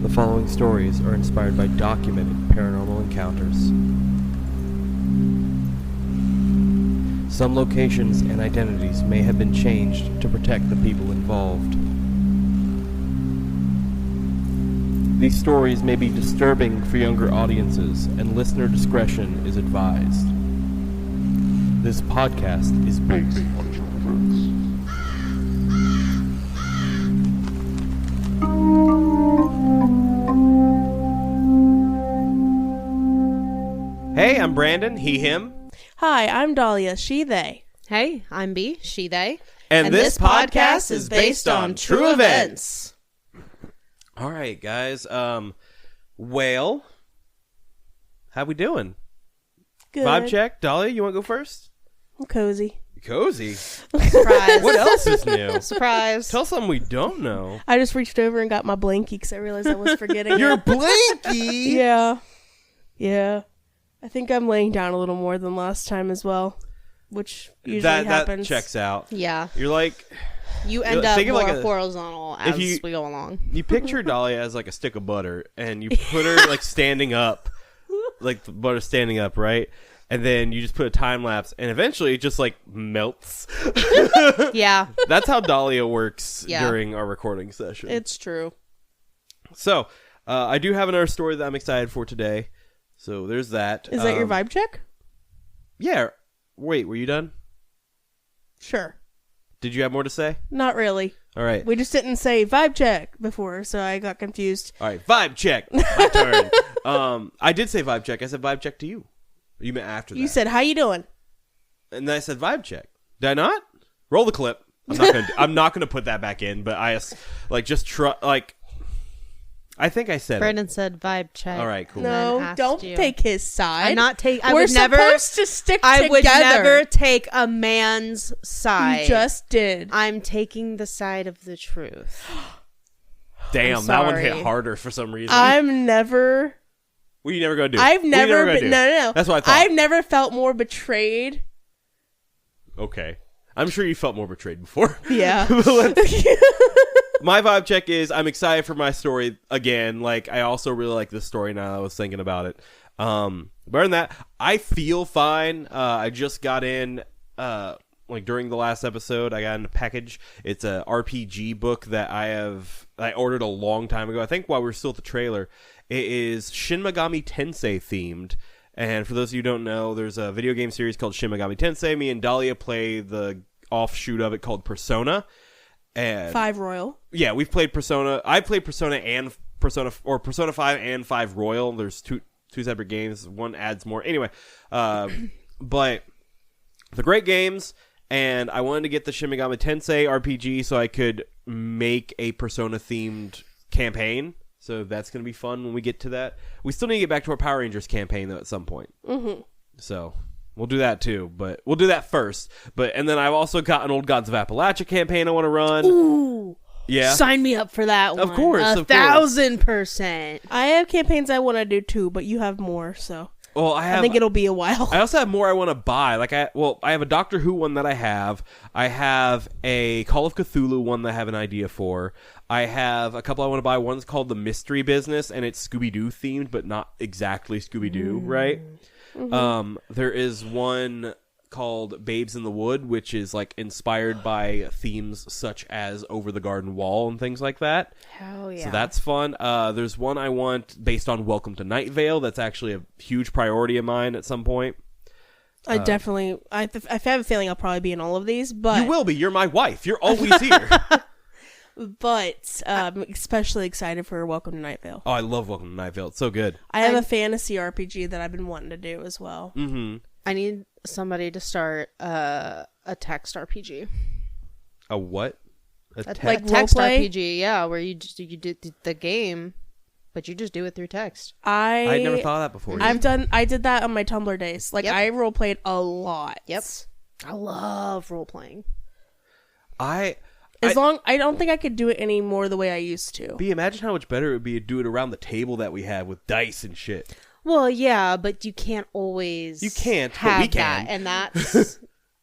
The following stories are inspired by documented paranormal encounters. Some locations and identities may have been changed to protect the people involved. These stories may be disturbing for younger audiences, and listener discretion is advised. This podcast is based on true events. Hey, I'm Brandon, he, him. Hi, I'm Dalia, she, they. Hey, I'm B, she, they. And this podcast is based on true events. All right, guys. Whale, how we doing? Good. Vibe check. Dahlia, you want to go first? I'm cozy. Cozy. Surprise. What else is new? Surprise. Tell something we don't know. I just reached over and got my blankie because I realized I was forgetting. Your blankie? Yeah. I think I'm laying down a little more than last time as well, which usually happens. That checks out. Yeah. You're like... You end up more like horizontal as we go along. You picture Dalia as like a stick of butter, and you put her like standing up, like the butter standing up, right? And then you just put a time lapse, and eventually it just like melts. Yeah. That's how Dalia works during our recording session. It's true. So, I do have another story that I'm excited for today. So there's that. Is that your vibe check? Yeah. Wait, were you done? Sure. Did you have more to say? Not really. All right. We just didn't say vibe check before, so I got confused. All right, vibe check. My turn. I did say vibe check. I said vibe check to you. You meant after that. You said, how you doing? And then I said vibe check. Did I not? Roll the clip. I'm not gonna put that back in, but I I think I said Brandon said vibe check. All right, cool. No, don't take his side. I'm not take. We're supposed to stick together. I would never take a man's side. You just did. I'm taking the side of the truth. Damn, that one hit harder for some reason. I'm never. What are you never gonna do? I've never been. No. That's what I thought. I've never felt more betrayed. Okay, I'm sure you felt more betrayed before. Yeah. My vibe check is I'm excited for my story again. Like, I also really like this story now that I was thinking about it. But other than that, I feel fine. I just got in, during the last episode, I got in a package. It's a RPG book that I ordered a long time ago. I think while we were still at the trailer. It is Shin Megami Tensei themed. And for those of you who don't know, there's a video game series called Shin Megami Tensei. Me and Dalia play the offshoot of it called Persona. And 5 Royal. Yeah, we've played Persona. I played Persona and Persona 5 and 5 Royal. There's two separate games. One adds more. Anyway, but the great games, and I wanted to get the Shin Megami Tensei RPG so I could make a Persona themed campaign. So that's going to be fun when we get to that. We still need to get back to our Power Rangers campaign though at some point. Mm-hmm. So we'll do that too, but we'll do that first. And then I've also got an Old Gods of Appalachia campaign I want to run. Ooh. Yeah. Sign me up for that one. Of course. 1,000%. I have campaigns I want to do too, but you have more, so. Well, I think it'll be a while. I also have more I want to buy. I have a Doctor Who one that I have. I have a Call of Cthulhu one that I have an idea for. I have a couple I want to buy. One's called The Mystery Business, and it's Scooby-Doo themed, but not exactly Scooby-Doo, right? Mm-hmm. There is one called Babes in the Wood, which is like inspired by themes such as Over the Garden Wall and things like that. Hell yeah. So that's fun. There's one I want based on Welcome to Night Vale. That's actually a huge priority of mine at some point. I definitely... I have a feeling I'll probably be in all of these, but... You will be. You're my wife. You're always here. But I'm especially excited for Welcome to Night Vale. Oh, I love Welcome to Night Vale. It's so good. I have a fantasy RPG that I've been wanting to do as well. Mm-hmm. I need somebody to start a text RPG. A what? A text RPG, yeah, where you do the game, but you just do it through text. I never thought of that before. I did that on my Tumblr days. I role played a lot. Yep. I love role playing. I don't think I could do it anymore the way I used to. Imagine how much better it would be to do it around the table that we have with dice and shit. Well, yeah, but you can't always. You can't, have but we can. That, and that's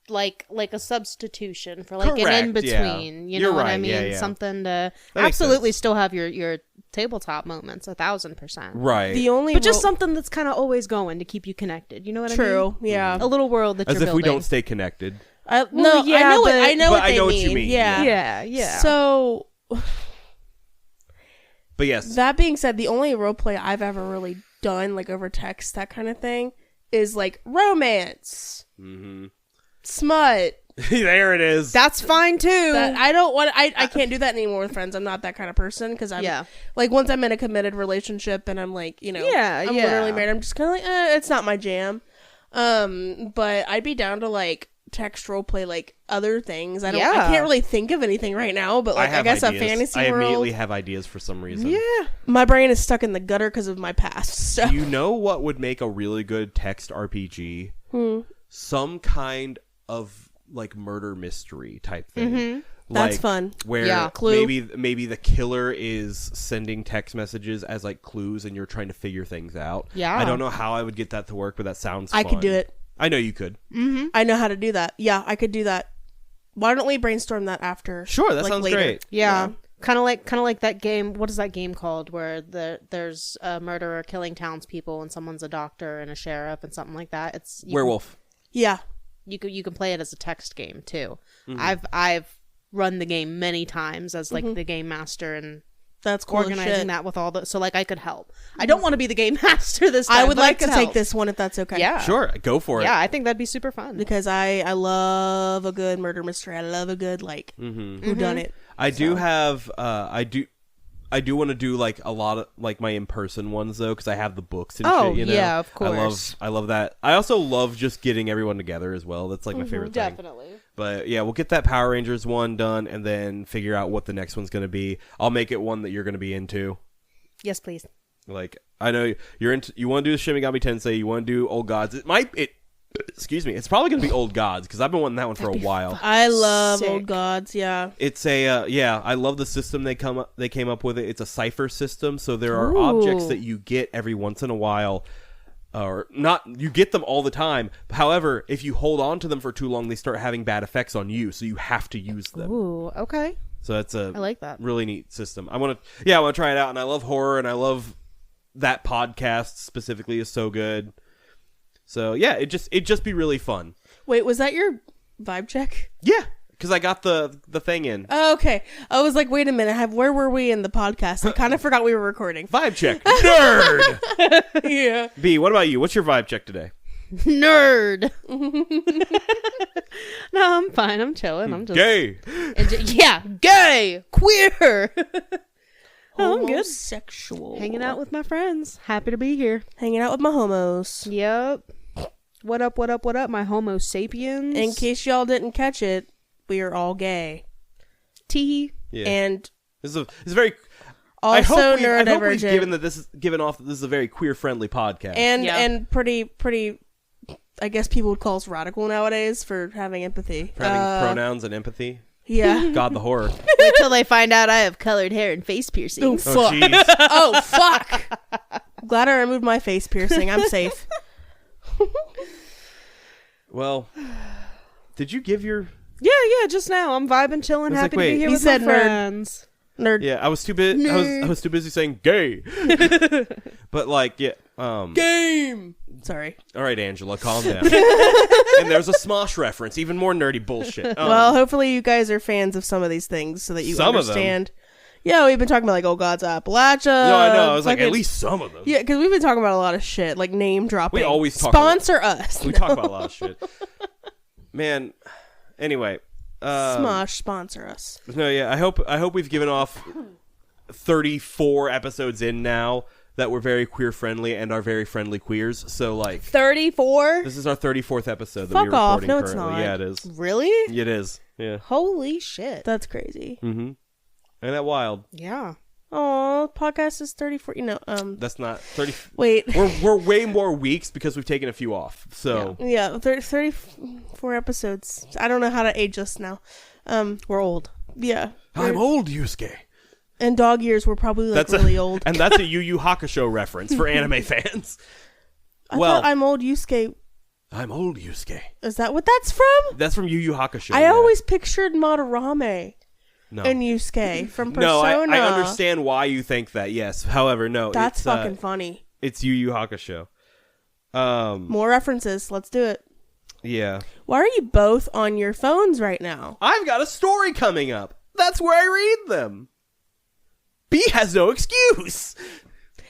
like a substitution for like an in between. Yeah. You know what I mean? Yeah. Something to that absolutely still have your tabletop moments, 1,000%. Right. The only But just something that's kind of always going to keep you connected. You know what I mean? true, yeah. A little world that As you're if building. we don't stay connected. No, yeah, I know but- I know but what I they know what mean. you mean. Yeah. Yeah. So But yes. that being said, the only role play I've ever really done, like over text, that kind of thing, is like romance, smut. There it is. That's fine too. That I don't want. I can't do that anymore with friends. I'm not that kind of person because I'm like once I'm in a committed relationship and I'm like I'm literally married. I'm just kind of like it's not my jam. But I'd be down to like text role play like other things. I can't really think of anything right now. But like I guess ideas. a fantasy I world. immediately have ideas for some reason. yeah. My brain is stuck in the gutter because of my past stuff. Do you know what would make a really good text RPG? Some kind of like murder mystery type thing. That's fun. Where Clue. maybe the killer is sending text messages as like clues and you're trying to figure things out. Yeah. I don't know how I would get that to work, but that sounds fun. I could do it. I know you could. I know how to do that. Yeah, I could do that. Why don't we brainstorm that after? Sure, that like, sounds later. great. Yeah. Kind of like that game. What is that game called? Where there's a murderer killing townspeople and someone's a doctor and a sheriff and something like that. It's Werewolf. Yeah. You can play it as a text game too. I've run the game many times as like the game master and That's cool. organizing that with all the so like I could help. I don't want to be the game master this time. I would but like to could take help. this one if that's okay. Yeah. Sure, go for it. Yeah, I think that'd be super fun. Because I love a good murder mystery. I love a good like who done it. I do have I do want to do like a lot of like my in-person ones though because I have the books and shit, you know? Yeah, of course. I love that. I also love just getting everyone together as well. That's like my favorite thing. Definitely. But yeah, we'll get that Power Rangers one done and then figure out what the next one's going to be. I'll make it one that you're going to be into. Yes, please. Like I know you're into you want to do the Shin Megami Tensei, you want to do Old Gods. Excuse me, it's probably going to be Old Gods because I've been wanting that one for a while. I love Sick. Old Gods. Yeah. It's a I love the system they came up with. It's a cipher system, so there are objects that you get every once in a while, or not. You get them all the time. However, if you hold on to them for too long, they start having bad effects on you, so you have to use them. Ooh, okay. So that's I like that. really neat system. I want to try it out, and I love horror, and I love that podcast specifically is so good. So yeah, it'd just be really fun. Wait, was that your vibe check? Yeah, because I got the thing in. Oh, okay. I was like, wait a minute. Where were we in the podcast? I kind of forgot we were recording. Vibe check, nerd. Yeah. B, what about you? What's your vibe check today? Nerd. No, I'm fine. I'm chilling. I'm just Gay. Gay, queer. Oh, I'm good. Homosexual. Hanging out with my friends. Happy to be here. Hanging out with my homos. Yep. What up, what up, what up, my homo sapiens? In case y'all didn't catch it, we are all gay. T. Yeah. And This is very. also I hope we've neurodivergent. given off that this is a very queer friendly podcast. And pretty I guess people would call us radical nowadays for having empathy. For having pronouns and empathy. Yeah. God, the horror. Wait till they find out I have colored hair and face piercings. Oh, jeez. Oh, fuck. Glad I removed my face piercing. I'm safe. Well, did you give your? Yeah, just now. I'm vibing, chilling, I was happy like, to be wait. here He with said my nerd. friends. Nerd. Yeah, I was too busy. I was too busy saying gay. But like, yeah. Game. Sorry. All right, Angela, calm down. And there's a Smosh reference, even more nerdy bullshit. Well, hopefully you guys are fans of some of these things so that you Some of them. understand. Yeah, we've been talking about like Old Gods Appalachia. No, I know. I was like, fucking- at least some of them. Yeah, because we've been talking about a lot of shit, like name dropping. We always talk Sponsor us. We talk about a lot of shit. Man, anyway. Smosh, sponsor us. No, yeah, I hope we've given off 34 episodes in now that we're very queer friendly and are very friendly queers. So like 34? this is our 34th episode that Fuck we're off. recording No, it's currently. not. Yeah, it is. Really? It is. Yeah. Holy shit. That's crazy. Mm-hmm. Ain't that wild? Yeah. Oh, podcast is 34. That's not 30. Wait. We're way more weeks because we've taken a few off. So Yeah, 34 episodes. I don't know how to age us now. We're old. Yeah. I'm old, Yusuke. And dog years were probably like really old. And that's a Yu Yu Hakusho reference for anime fans. I thought I'm old Yusuke. I'm old, Yusuke. Is that what that's from? That's from Yu Yu Hakusho. I yeah. always pictured Madarame. No. And Yusuke from No, Persona. I understand why you think that, yes. However, no. That's fucking funny. It's Yu Yu Hakusho. More references. Let's do it. Yeah. Why are you both on your phones right now? I've got a story coming up. That's where I read them. B has no excuse.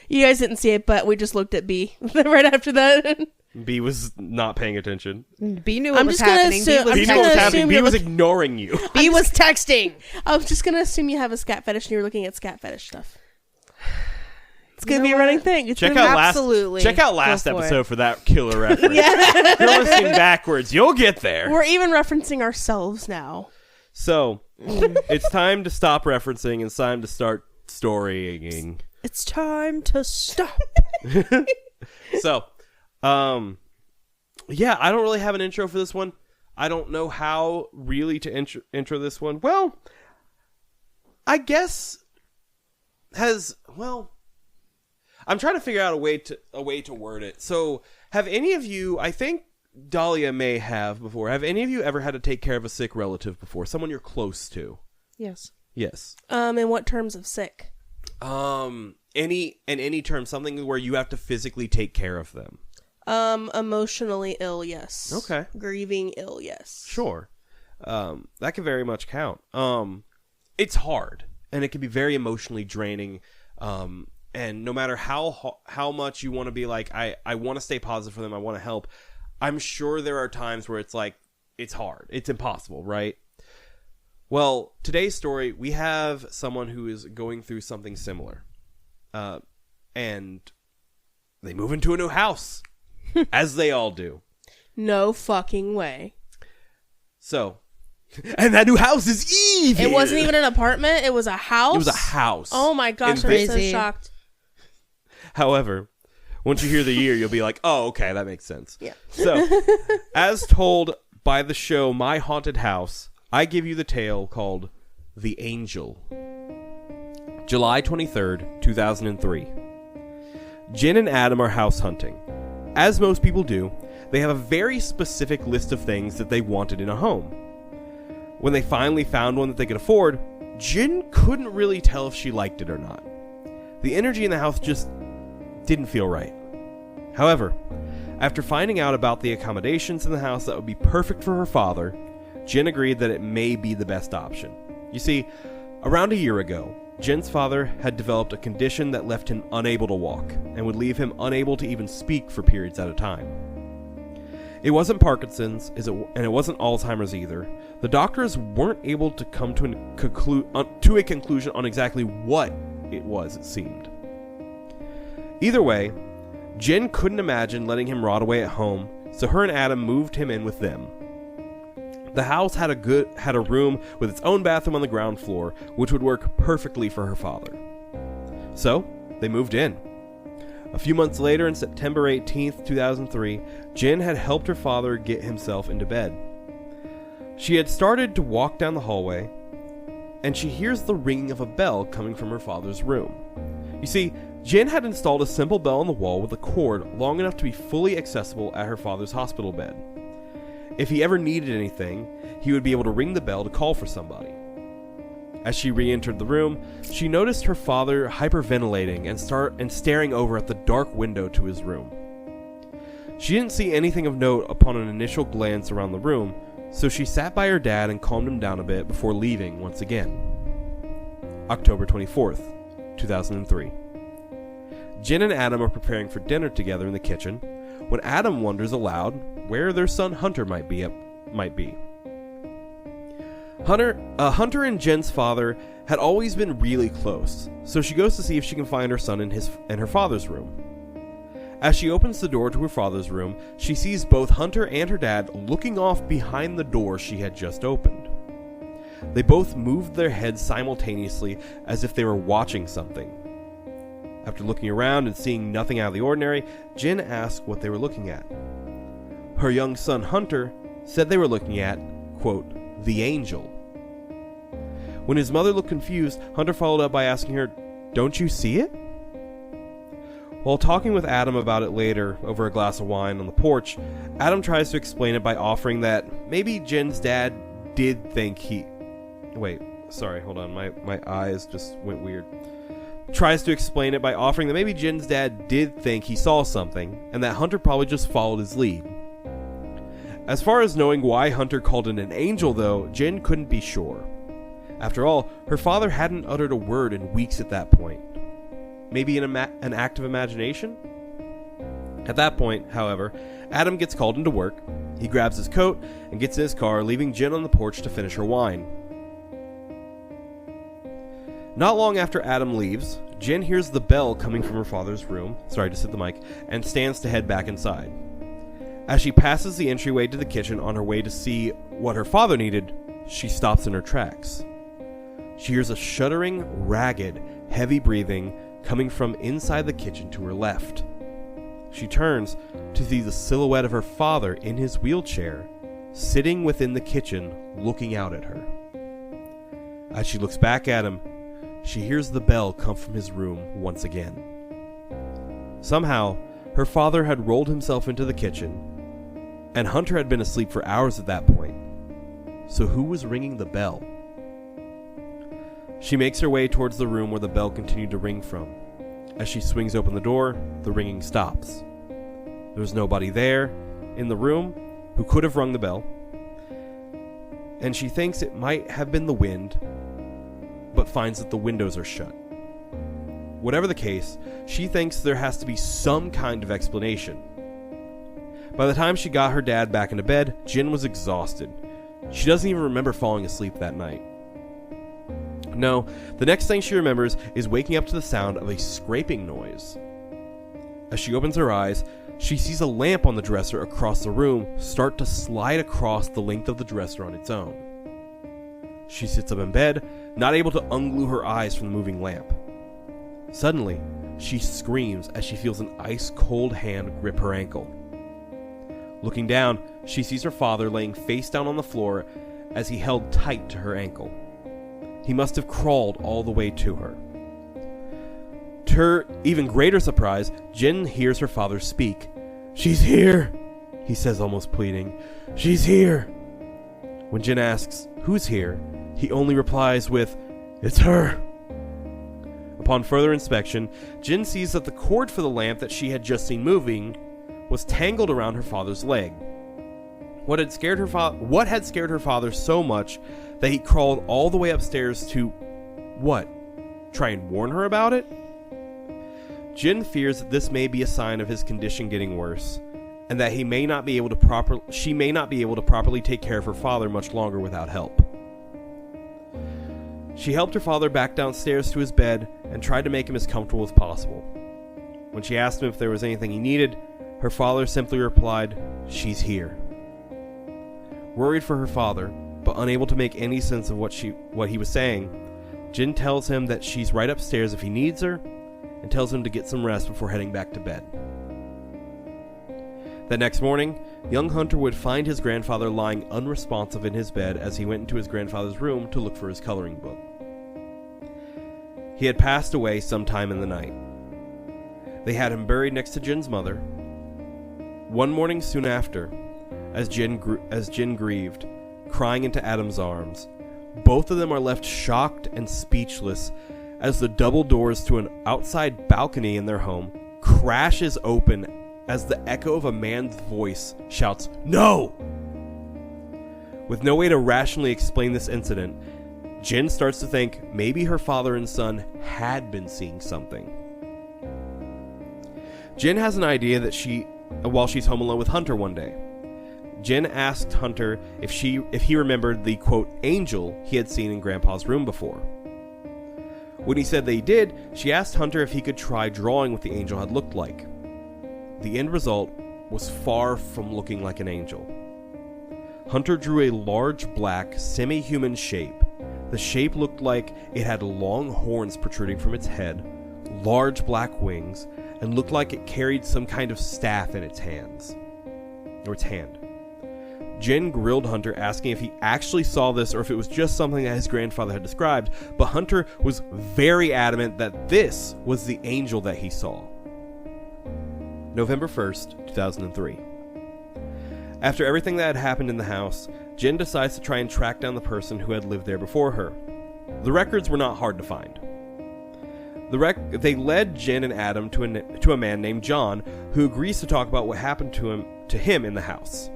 You guys didn't see it, but we just looked at B right after that. B was not paying attention. B knew what was happening. B knew what was happening. B was ignoring you. B was texting. I was just going to assume you have a scat fetish and you were looking at scat fetish stuff. It's going to be a running thing. It's check out last episode for that killer reference. If you're listening backwards, you'll get there. We're even referencing ourselves now. So, it's time to stop referencing and it's time to start storying. It's time to stop. So, yeah, I don't really have an intro for this one. I don't know how really to intro this one. Well, I guess I'm trying to figure out a way to word it. So, have any of you, I think Dalia may have before, have any of you ever had to take care of a sick relative before? Someone you're close to? Yes. Yes. In what terms of sick? Any term, something where you have to physically take care of them. Emotionally ill, yes. Okay. Grieving ill, yes. Sure. That can very much count. It's hard, and it can be very emotionally draining. And no matter how much you want to be like, I want to stay positive for them, I want to help, I'm sure there are times where it's like, it's hard. It's impossible, right? Well, today's story, we have someone who is going through something similar. And they move into a new house, as they all do. No fucking way. So, and that new house is evil. It wasn't even an apartment. It was a house. It was a house. Oh my gosh, I'm so shocked. However, once you hear the year, you'll be like, oh, okay, that makes sense. Yeah. So, as told by the show My Haunted House, I give you the tale called The Angel. July 23rd, 2003. Jen and Adam are house hunting. As most people do, they have a very specific list of things that they wanted in a home. When they finally found one that they could afford, Jen couldn't really tell if she liked it or not. The energy in the house just didn't feel right. However, after finding out about the accommodations in the house that would be perfect for her father, Jen agreed that it may be the best option. You see, around a year ago, Jen's father had developed a condition that left him unable to walk and would leave him unable to even speak for periods at a time. It wasn't Parkinson's, and it wasn't Alzheimer's either. The doctors weren't able to come to a conclusion on exactly what it was, it seemed. Either way, Jen couldn't imagine letting him rot away at home, so her and Adam moved him in with them. The house had a room with its own bathroom on the ground floor, which would work perfectly for her father. So, they moved in. A few months later, on September 18th, 2003, Jen had helped her father get himself into bed. She had started to walk down the hallway, and she hears the ringing of a bell coming from her father's room. You see, Jen had installed a simple bell on the wall with a cord long enough to be fully accessible at her father's hospital bed. If he ever needed anything, he would be able to ring the bell to call for somebody. As she re-entered the room, she noticed her father hyperventilating and staring over at the dark window to his room. She didn't see anything of note upon an initial glance around the room, so she sat by her dad and calmed him down a bit before leaving once again. October 24th, 2003. Jen and Adam are preparing for dinner together in the kitchen when Adam wonders aloud where their son Hunter might be. Hunter and Jen's father had always been really close, so she goes to see if she can find her son in her father's room. As she opens the door to her father's room, she sees both Hunter and her dad looking off behind the door she had just opened. They both moved their heads simultaneously as if they were watching something. After looking around and seeing nothing out of the ordinary, Jen asked what they were looking at. Her young son Hunter said they were looking at, quote, the angel. When his mother looked confused, Hunter followed up by asking her, "Don't you see it?" While talking with Adam about it later over a glass of wine on the porch, Adam tries to explain it by offering that maybe Jen's dad did think he... Wait, Sorry, hold on. My eyes just went weird. Tries to explain it by offering that maybe Jin's dad did think he saw something, and that Hunter probably just followed his lead. As far as knowing why Hunter called it an angel, though, Jin couldn't be sure. After all, her father hadn't uttered a word in weeks at that point. Maybe an act of imagination? At that point, however, Adam gets called into work. He grabs his coat and gets in his car, leaving Jin on the porch to finish her wine. Not long after Adam leaves, Jin hears the bell coming from her father's room, sorry, just hit the mic, and stands to head back inside. As she passes the entryway to the kitchen on her way to see what her father needed, she stops in her tracks. She hears a shuddering, ragged, heavy breathing coming from inside the kitchen to her left. She turns to see the silhouette of her father in his wheelchair, sitting within the kitchen, looking out at her. As she looks back at him, she hears the bell come from his room once again. Somehow, her father had rolled himself into the kitchen, and Hunter had been asleep for hours at that point. So who was ringing the bell? She makes her way towards the room where the bell continued to ring from. As she swings open the door, the ringing stops. There's nobody there in the room who could have rung the bell, and she thinks it might have been the wind, but finds that the windows are shut. Whatever the case, she thinks there has to be some kind of explanation. By the time she got her dad back into bed, Jin was exhausted. She doesn't even remember falling asleep that night. No, the next thing she remembers is waking up to the sound of a scraping noise. As she opens her eyes, she sees a lamp on the dresser across the room start to slide across the length of the dresser on its own. She sits up in bed, not able to unglue her eyes from the moving lamp. Suddenly, she screams as she feels an ice-cold hand grip her ankle. Looking down, she sees her father laying face down on the floor as he held tight to her ankle. He must have crawled all the way to her. To her even greater surprise, Jin hears her father speak. "She's here," he says, almost pleading. "She's here." When Jin asks, "Who's here?" he only replies with, "It's her." Upon further inspection, Jin sees that the cord for the lamp that she had just seen moving was tangled around her father's leg. What had scared her father so much that he crawled all the way upstairs to, what, try and warn her about it? Jin fears that this may be a sign of his condition getting worse, and that she may not be able to properly take care of her father much longer without help. She helped her father back downstairs to his bed and tried to make him as comfortable as possible. When she asked him if there was anything he needed, her father simply replied, "She's here." Worried for her father, but unable to make any sense of what he was saying, Jin tells him that she's right upstairs if he needs her, and tells him to get some rest before heading back to bed. That next morning, young Hunter would find his grandfather lying unresponsive in his bed as he went into his grandfather's room to look for his coloring book. He had passed away sometime in the night. They had him buried next to Jin's mother. One morning soon after, as Jin grieved, crying into Adam's arms, both of them are left shocked and speechless as the double doors to an outside balcony in their home crashes open as the echo of a man's voice shouts, "No!" With no way to rationally explain this incident, Jin starts to think maybe her father and son had been seeing something. Jin has an idea that while she's home alone with Hunter one day, Jin asked Hunter if he remembered the, quote, angel he had seen in Grandpa's room before. When he said that he did, she asked Hunter if he could try drawing what the angel had looked like. The end result was far from looking like an angel. Hunter drew a large black, semi-human shape. The shape looked like it had long horns protruding from its head, large black wings, and looked like it carried some kind of staff in its hand. Jin grilled Hunter, asking if he actually saw this or if it was just something that his grandfather had described, but Hunter was very adamant that this was the angel that he saw. November 1st, 2003. After everything that had happened in the house, Jin decides to try and track down the person who had lived there before her. The records were not hard to find. They led Jen and Adam to a man named John, who agrees to talk about what happened to him in the house.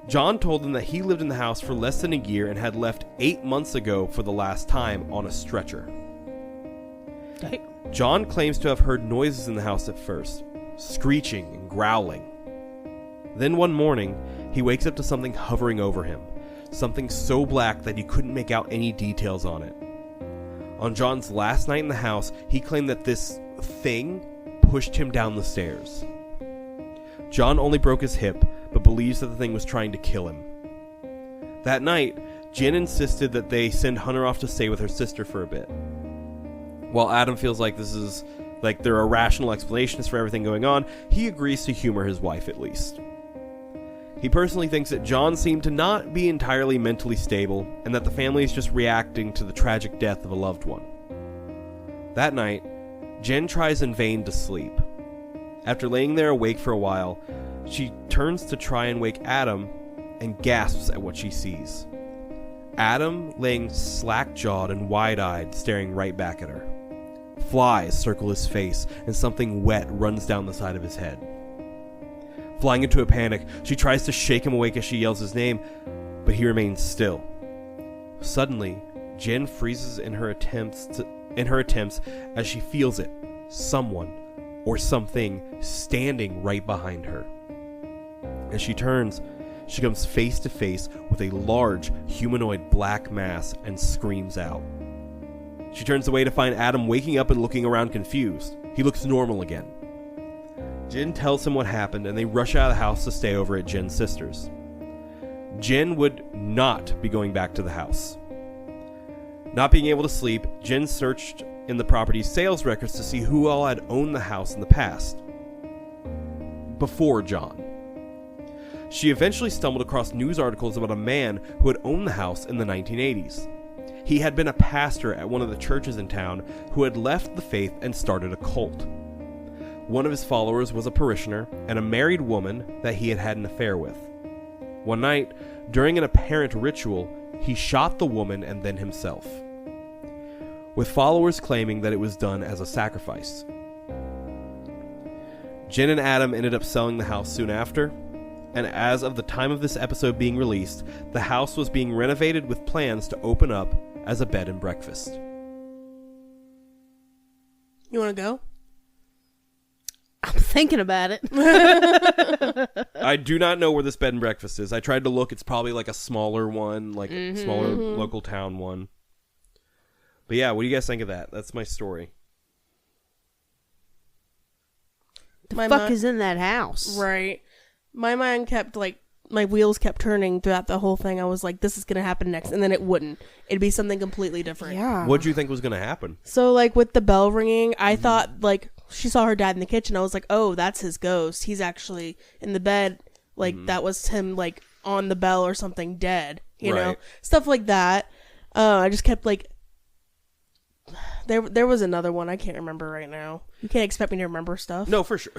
John told them that he lived in the house for less than a year and had left 8 months ago for the last time on a stretcher. John claims to have heard noises in the house at first, screeching and growling. Then one morning, he wakes up to something hovering over him, something so black that he couldn't make out any details on it. On John's last night in the house, he claimed that this thing pushed him down the stairs. John only broke his hip, but believes that the thing was trying to kill him. That night, Jen insisted that they send Hunter off to stay with her sister for a bit. While Adam feels like there are rational explanations for everything going on, he agrees to humor his wife at least. He personally thinks that John seemed to not be entirely mentally stable, and that the family is just reacting to the tragic death of a loved one. That night, Jen tries in vain to sleep. After laying there awake for a while, she turns to try and wake Adam and gasps at what she sees. Adam laying slack-jawed and wide-eyed, staring right back at her. Flies circle his face, and something wet runs down the side of his head. Flying into a panic, she tries to shake him awake as she yells his name, but he remains still. Suddenly, Jen freezes in her attempts as she feels it, someone or something standing right behind her. As she turns, she comes face to face with a large humanoid black mass and screams out. She turns away to find Adam waking up and looking around confused. He looks normal again. Jen tells him what happened, and they rush out of the house to stay over at Jen's sister's. Jen would not be going back to the house. Not being able to sleep, Jen searched in the property's sales records to see who all had owned the house in the past. Before John. She eventually stumbled across news articles about a man who had owned the house in the 1980s. He had been a pastor at one of the churches in town who had left the faith and started a cult. One of his followers was a parishioner and a married woman that he had had an affair with. One night, during an apparent ritual, he shot the woman and then himself, with followers claiming that it was done as a sacrifice. Jen and Adam ended up selling the house soon after, and as of the time of this episode being released, the house was being renovated with plans to open up as a bed and breakfast. You want to go? I'm thinking about it. I do not know where this bed and breakfast is. I tried to look. It's probably like a smaller one, like a smaller local town one. But yeah, what do you guys think of that? That's my story. The fuck is in that house? Right. My mind kept my wheels kept turning throughout the whole thing. I was like, this is going to happen next. And then it wouldn't. It'd be something completely different. Yeah. What did you think was going to happen? So with the bell ringing, I thought she saw her dad in the kitchen. I was like, oh, that's his ghost. He's actually in the bed. That was him on the bell or something dead. You know? Stuff like that. I just kept there was another one. I can't remember right now. You can't expect me to remember stuff. No, for sure.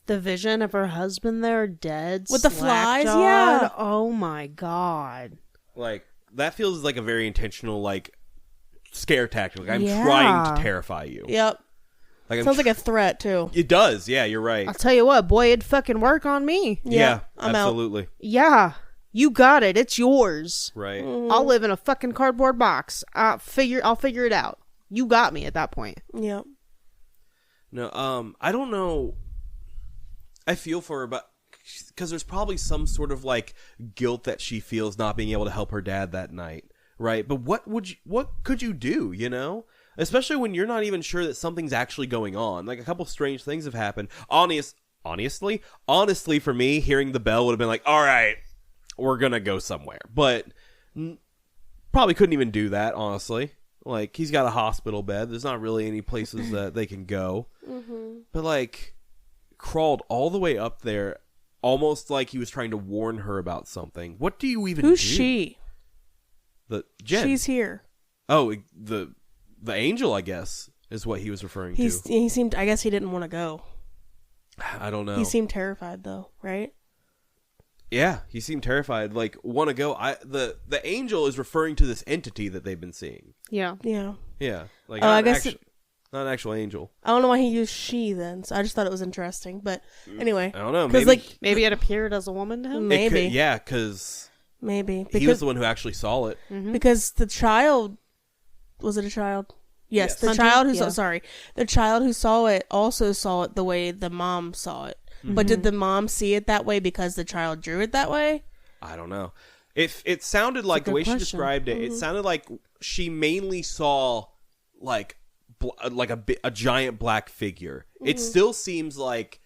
The vision of her husband there dead. With the flies? Yeah. Oh my God. That feels like a very intentional, scare tactic. I'm trying to terrify you. Yep. Sounds like a threat, too. It does. Yeah, you're right. I'll tell you what, boy, it'd fucking work on me. Yeah, I'm absolutely. Out. Yeah. You got it. It's yours. Right. I'll live in a fucking cardboard box. I'll figure it out. You got me at that point. Yep. No, I don't know. I feel for her, but because there's probably some sort of guilt that she feels not being able to help her dad that night, right? But what could you do, you know? Especially when you're not even sure that something's actually going on. A couple strange things have happened. Honestly, for me, hearing the bell would have been like, all right, we're gonna go somewhere. But probably couldn't even do that, honestly. He's got a hospital bed. There's not really any places that they can go. Mm-hmm. But crawled all the way up there, almost like he was trying to warn her about something. What do you even do? Who's she? The Jen. She's here. Oh, the angel, I guess, is what he was referring to. He seemed, I guess he didn't want to go. I don't know. He seemed terrified, though, right? Yeah, he seemed terrified. Like, want to go. The angel is referring to this entity that they've been seeing. Yeah. Like, I guess not an actual angel. I don't know why he used she then. So I just thought it was interesting. But anyway, I don't know. Maybe it appeared as a woman to him. Maybe. Because he was the one who actually saw it. Mm-hmm. Because the child, was it a child? Yes. The child who the child who saw it also saw it the way the mom saw it. Mm-hmm. But did the mom see it that way because the child drew it that way? I don't know. It sounded like, the way she described it, it sounded like she mainly saw like a giant black figure. It still seems like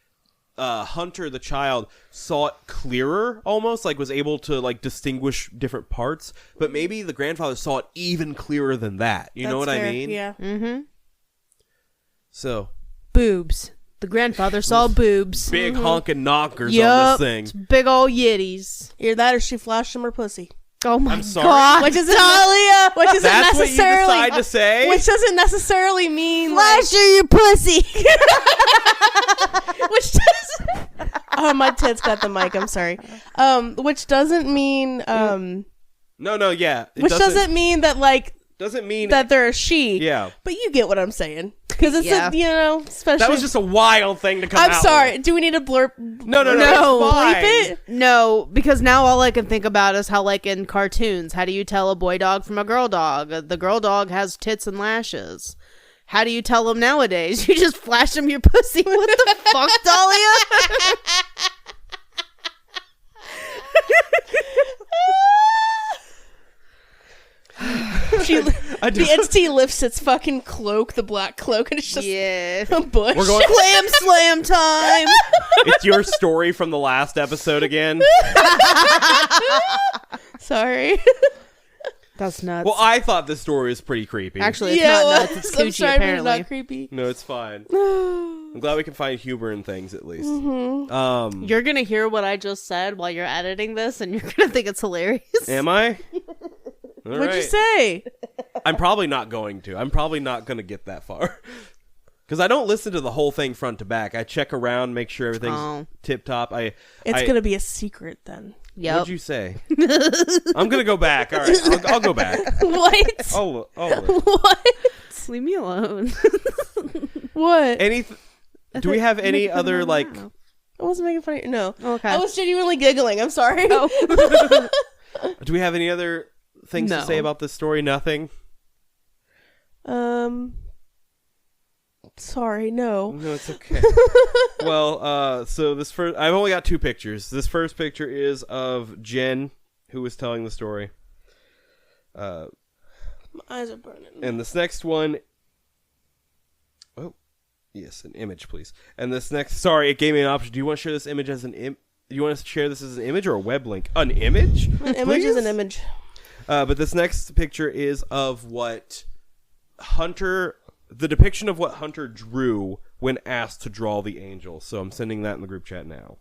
Hunter, the child, saw it clearer, almost like was able to like distinguish different parts. But maybe the grandfather saw it even clearer than that. You know what I mean? Yeah. Mm-hmm. So boobs. The grandfather saw boobs. Big honking knockers on this thing. Big old yitties. Either that or she flashed him her pussy. Oh my God. Which isn't Dalia. Which isn't That's necessarily. What you decide to say? Which doesn't necessarily mean flash your pussy. Which doesn't. Oh, my tits got the mic. I'm sorry. Which doesn't mean. No, yeah. Which doesn't mean that like. Doesn't mean that they're a she. Yeah. But you get what I'm saying. Because it's especially. That was just a wild thing to come out. I'm sorry. With. Do we need to blurp? No. Bleep it? No, because now all I can think about is how, like in cartoons, how do you tell a boy dog from a girl dog? The girl dog has tits and lashes. How do you tell them nowadays? You just flash them your pussy. What the fuck, Dalia? The entity lifts its fucking cloak, the black cloak, and it's just a bush. We're going slam time. It's your story from the last episode again. Sorry. That's nuts. Well, I thought this story was pretty creepy. Actually, it's not nuts. It's Coochie, sorry, apparently. It's not creepy. No, it's fine. I'm glad we can find humor in things, at least. Mm-hmm. You're going to hear what I just said while you're editing this, and you're going to think it's hilarious. Am I? What'd you say? I'm probably not going to. I'm probably not going to get that far. Because I don't listen to the whole thing front to back. I check around, make sure everything's tip-top. It's going to be a secret, then. Yep. What'd you say? I'm going to go back. All right, I'll go back. What? Oh. What? Leave me alone. What? Do we have any other, like... I wasn't making fun of you. No. Okay. I was genuinely giggling. I'm sorry. Oh. Do we have any other things to say about this story? Nothing? Sorry, no. No, it's okay. Well, so this first... I've only got 2 pictures. This first picture is of Jen, who was telling the story. My eyes are burning. And this next one... Oh, yes, an image, please. And this next... Sorry, it gave me an option. Do you want to share this image as an image? Do you want us to share this as an image or a web link? An image? An image is an image. But this next picture is of what Hunter... The depiction of what Hunter drew when asked to draw the angel. So I'm sending that in the group chat now.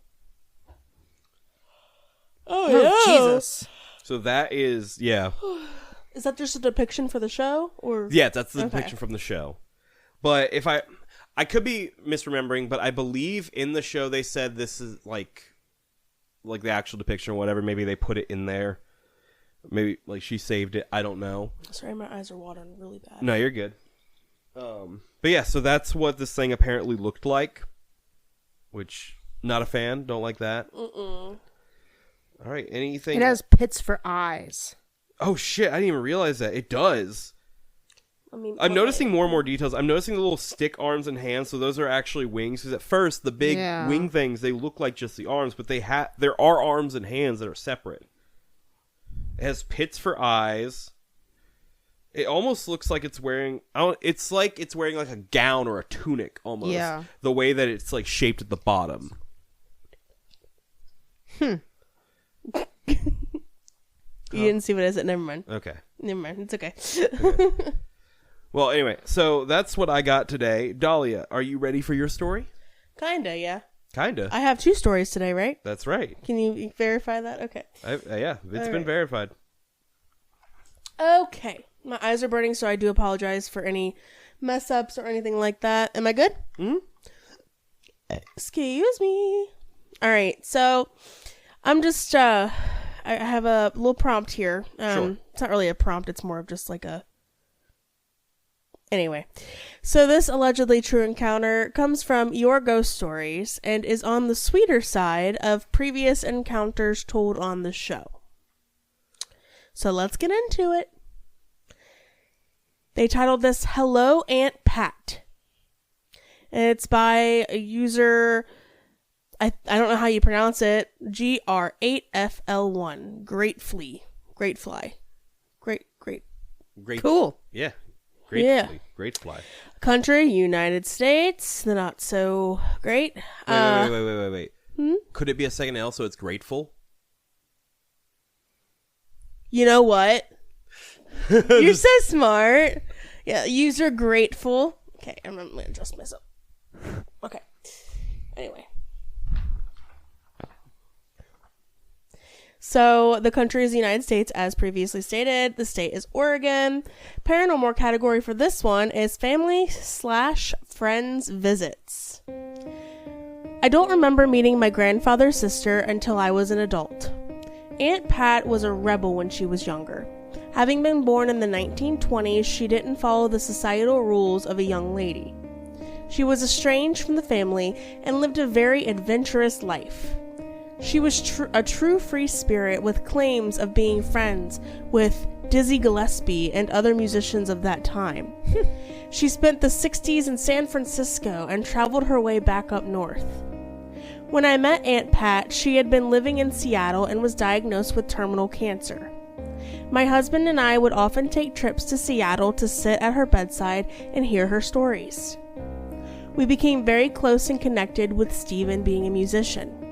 Oh, yeah. Jesus. So that is, yeah. Is that just a depiction for the show? Or Yeah, that's the depiction from the show. But if I could be misremembering, but I believe in the show they said this is like the actual depiction or whatever. Maybe they put it in there. Maybe like she saved it. I don't know. Sorry, my eyes are watering really bad. No, you're good. But yeah, so that's what this thing apparently looked like. Which, not a fan. Don't like that. All right, anything? It has pits for eyes. Oh shit! I didn't even realize that. It does. I mean, I'm noticing more and more details. I'm noticing the little stick arms and hands. So those are actually wings. Because at first, the big wing things, they look like just the arms, but there are arms and hands that are separate. It has pits for eyes. It almost looks like it's wearing... It's like it's wearing like a gown or a tunic, almost. Yeah. The way that it's like shaped at the bottom. You didn't see what it is. Never mind. Okay. Never mind. It's okay. Well, anyway, so that's what I got today. Dalia, are you ready for your story? Kinda, yeah. Kinda. I have 2 stories today, right? That's right. Can you verify that? Okay. Yeah, it's been verified. Okay. My eyes are burning, so I do apologize for any mess ups or anything like that. Am I good? Mm-hmm. Excuse me. All right. So I'm just, I have a little prompt here. Sure. It's not really a prompt. It's more of just like a... Anyway. So this allegedly true encounter comes from Your Ghost Stories and is on the sweeter side of previous encounters told on the show. So let's get into it. They titled this Hello Aunt Pat. And it's by a user, I don't know how you pronounce it, GR8FL1. Great Fly. Great. Cool. Yeah. Great fly. Country, United States. The not so great. Wait. Could it be a second L so it's grateful? You know what? You're so smart. Yeah, user grateful. Okay, I'm going to adjust myself. Okay. Anyway. So, the country is the United States, as previously stated. The state is Oregon. Paranormal category for this one is family/friends visits. I don't remember meeting my grandfather's sister until I was an adult. Aunt Pat was a rebel when she was younger. Having been born in the 1920s, she didn't follow the societal rules of a young lady. She was estranged from the family and lived a very adventurous life. She was a true free spirit with claims of being friends with Dizzy Gillespie and other musicians of that time. She spent the 60s in San Francisco and traveled her way back up north. When I met Aunt Pat, she had been living in Seattle and was diagnosed with terminal cancer. My husband and I would often take trips to Seattle to sit at her bedside and hear her stories. We became very close and connected with Stephen being a musician.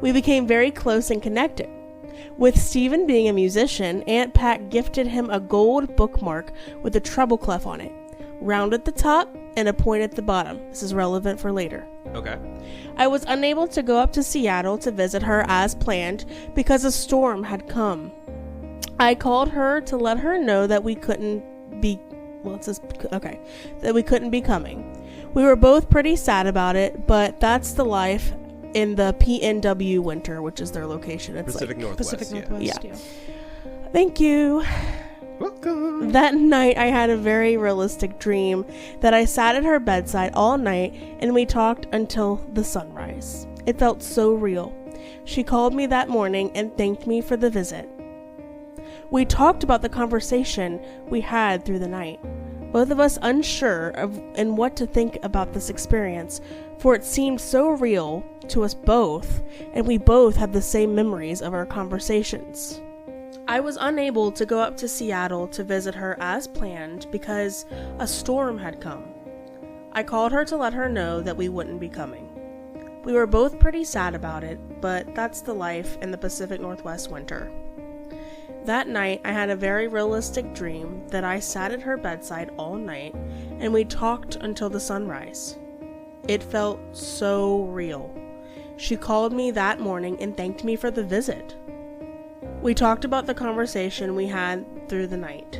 We became very close and connected. With Stephen being a musician, Aunt Pat gifted him a gold bookmark with a treble clef on it, round at the top and a point at the bottom. This is relevant for later. Okay. I was unable to go up to Seattle to visit her as planned because a storm had come. I called her to let her know that we couldn't be coming. We were both pretty sad about it, but that's the life in the PNW winter, which is their location. It's Pacific Northwest. Yeah. Thank you. Welcome. That night, I had a very realistic dream that I sat at her bedside all night and we talked until the sunrise. It felt so real. She called me that morning and thanked me for the visit. We talked about the conversation we had through the night, both of us unsure of and what to think about this experience, for it seemed so real to us both, and we both had the same memories of our conversations. I was unable to go up to Seattle to visit her as planned because a storm had come. I called her to let her know that we wouldn't be coming. We were both pretty sad about it, but that's the life in the Pacific Northwest winter. That night, I had a very realistic dream that I sat at her bedside all night and we talked until the sunrise. It felt so real. She called me that morning and thanked me for the visit. We talked about the conversation we had through the night,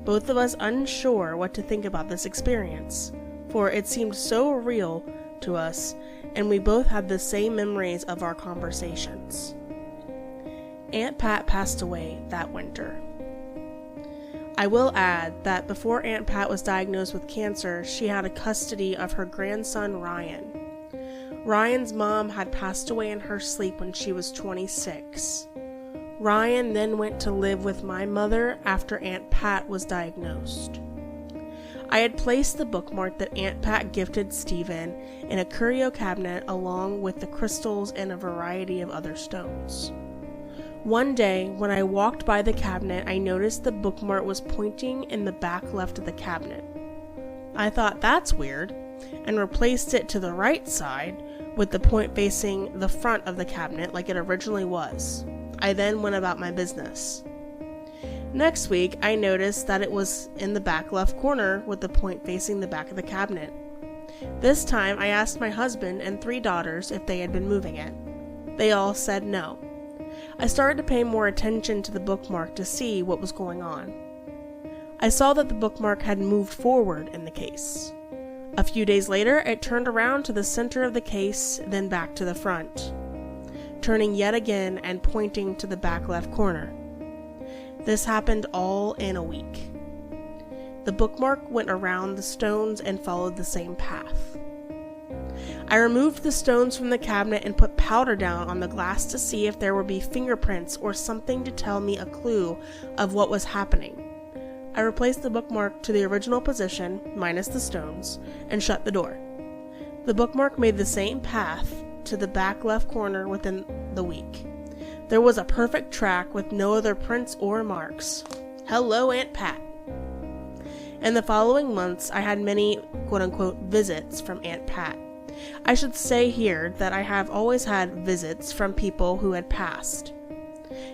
both of us unsure what to think about this experience, for it seemed so real to us and we both had the same memories of our conversations. Aunt Pat passed away that winter. I will add that before Aunt Pat was diagnosed with cancer, she had a custody of her grandson Ryan. Ryan's mom had passed away in her sleep when she was 26. Ryan then went to live with my mother after Aunt Pat was diagnosed. I had placed the bookmark that Aunt Pat gifted Stephen in a curio cabinet along with the crystals and a variety of other stones. One day, when I walked by the cabinet, I noticed the bookmark was pointing in the back left of the cabinet. I thought that's weird, and replaced it to the right side with the point facing the front of the cabinet like it originally was. I then went about my business. Next week, I noticed that it was in the back left corner with the point facing the back of the cabinet. This time, I asked my husband and 3 daughters if they had been moving it. They all said no. I started to pay more attention to the bookmark to see what was going on. I saw that the bookmark had moved forward in the case. A few days later, it turned around to the center of the case, then back to the front. turning yet again and pointing to the back left corner. This happened all in a week. The bookmark went around the stones and followed the same path. I removed the stones from the cabinet and put powder down on the glass to see if there would be fingerprints or something to tell me a clue of what was happening. I replaced the bookmark to the original position, minus the stones, and shut the door. The bookmark made the same path to the back left corner within the week. There was a perfect track with no other prints or marks. Hello, Aunt Pat. In the following months, I had many quote-unquote visits from Aunt Pat. I should say here that I have always had visits from people who had passed.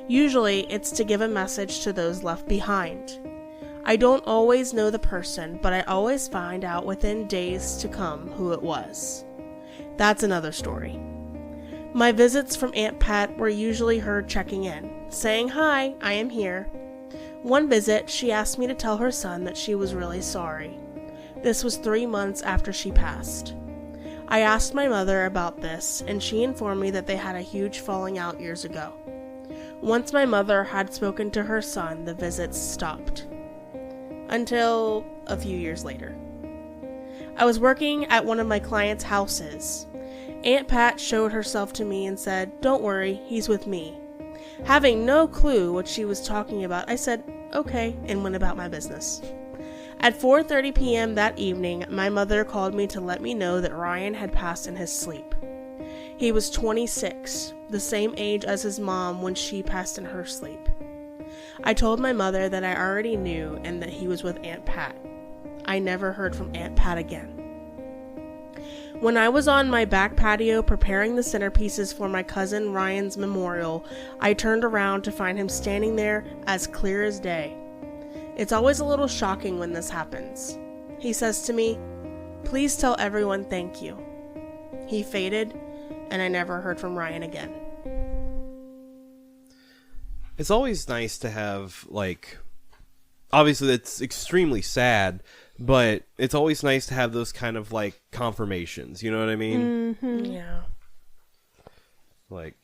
Usually, it's to give a message to those left behind. I don't always know the person, but I always find out within days to come who it was. That's another story. My visits from Aunt Pat were usually her checking in, saying, "Hi, I am here." One visit, she asked me to tell her son that she was really sorry. This was 3 months after she passed. I asked my mother about this, and she informed me that they had a huge falling out years ago. Once my mother had spoken to her son, the visits stopped. Until a few years later. I was working at one of my clients' houses. Aunt Pat showed herself to me and said, "Don't worry, he's with me." Having no clue what she was talking about, I said, "Okay," and went about my business. At 4:30 p.m. that evening, my mother called me to let me know that Ryan had passed in his sleep. He was 26, the same age as his mom when she passed in her sleep. I told my mother that I already knew and that he was with Aunt Pat. I never heard from Aunt Pat again. When I was on my back patio preparing the centerpieces for my cousin Ryan's memorial, I turned around to find him standing there as clear as day. It's always a little shocking when this happens. He says to me, "Please tell everyone thank you." He faded, and I never heard from Ryan again. It's always nice to have, like, obviously it's extremely sad, but it's always nice to have those kind of, like, confirmations, you know what I mean? Mm-hmm. Yeah. Like,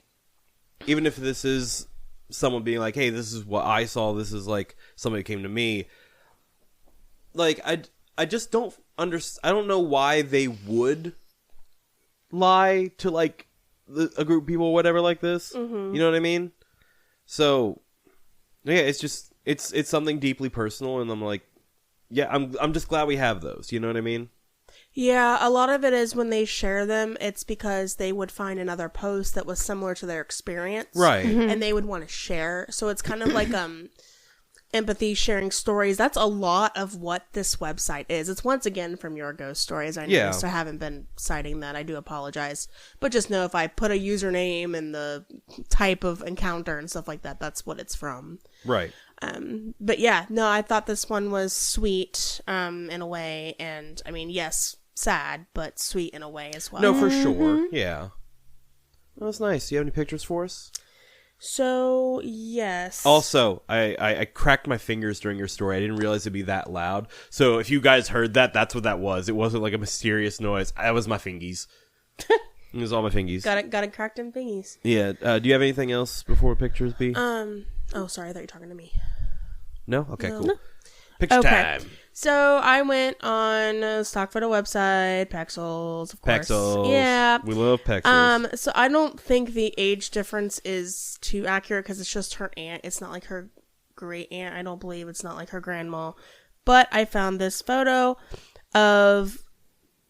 even if this is someone being like, "Hey, this is what I saw, this is, like, somebody came to me," like, I just don't understand. I don't know why they would lie to, like, a group of people or whatever like this. Mm-hmm. You know what I mean? So, yeah, it's just, it's something deeply personal, and I'm like, yeah, I'm just glad we have those, you know what I mean? Yeah, a lot of it is when they share them, it's because they would find another post that was similar to their experience. Right. Mm-hmm. And they would want to share. So it's kind of like empathy, sharing stories. That's a lot of what this website is. It's once again from Your Ghost Stories. I noticed I haven't been citing that. I do apologize. But just know if I put a username and the type of encounter and stuff like that, that's what it's from. Right. But yeah, no, I thought this one was sweet in a way. And I mean, yes, sad, but sweet in a way as well. No, for sure. Yeah. That was nice. Do you have any pictures for us? So, yes. Also, I cracked my fingers during your story. I didn't realize it'd be that loud. So if you guys heard that, that's what that was. It wasn't like a mysterious noise. That was my fingies. It was all my fingies. Got it cracked in fingies. Yeah. Do you have anything else before pictures, B? Oh, sorry. I thought you were talking to me. No? Okay, No. cool. No. Picture time. So I went on a stock photo website, Pexels, of course. Pexels. Yeah. We love Pexels. So I don't think the age difference is too accurate because it's just her aunt. It's not like her great aunt. I don't believe it's not like her grandma. But I found this photo of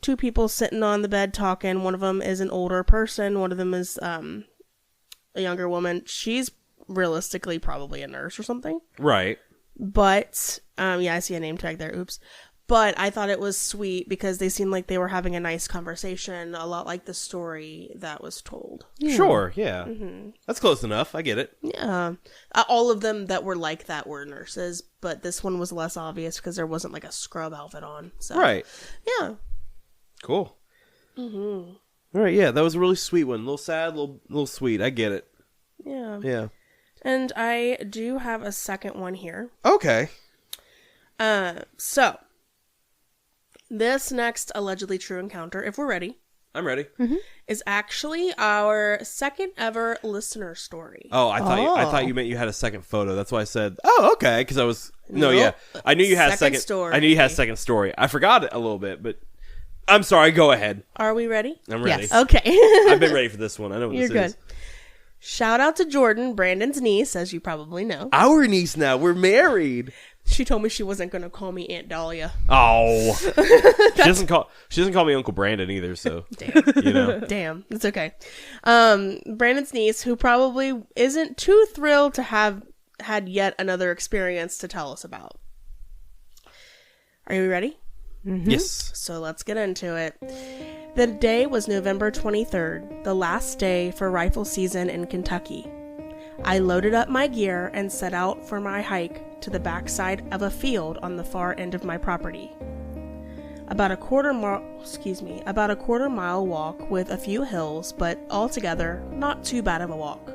two people sitting on the bed talking. One of them is an older person. One of them is a younger woman. She's realistically probably a nurse or something. Right. But, yeah, I see a name tag there. Oops. But I thought it was sweet because they seemed like they were having a nice conversation, a lot like the story that was told. Yeah. Sure, yeah. Mm-hmm. That's close enough. I get it. Yeah. All of them that were like that were nurses, but this one was less obvious because there wasn't like a scrub outfit on. So. Right. Yeah. Cool. Mm-hmm. All right, yeah, that was a really sweet one. A little sad, a little sweet. I get it. Yeah. Yeah. And I do have a second one here. Okay. So, this next allegedly true encounter, if we're ready, I'm ready. Is actually our second ever listener story. Oh, I thought you meant you had a second photo. That's why I said, "Oh, okay," because I was I knew you had a second story. I knew you had a second story. I forgot it a little bit, but I'm sorry. Go ahead. Are we ready? I'm ready. Yes. Okay. I've been ready for this one. I know what You're this is. good. Shout out to Jordan, Brandon's niece, as you probably know. Our niece now. We're married. She told me she wasn't going to call me Aunt Dalia. Oh, she doesn't call me Uncle Brandon either. So damn, damn, it's okay. Brandon's niece, who probably isn't too thrilled to have had yet another experience to tell us about. Are you ready? Yes. So let's get into it. The day was November 23rd, the last day for rifle season in Kentucky. I loaded up my gear and set out for my hike to the backside of a field on the far end of my property. About a quarter mile walk with a few hills, but altogether not too bad of a walk.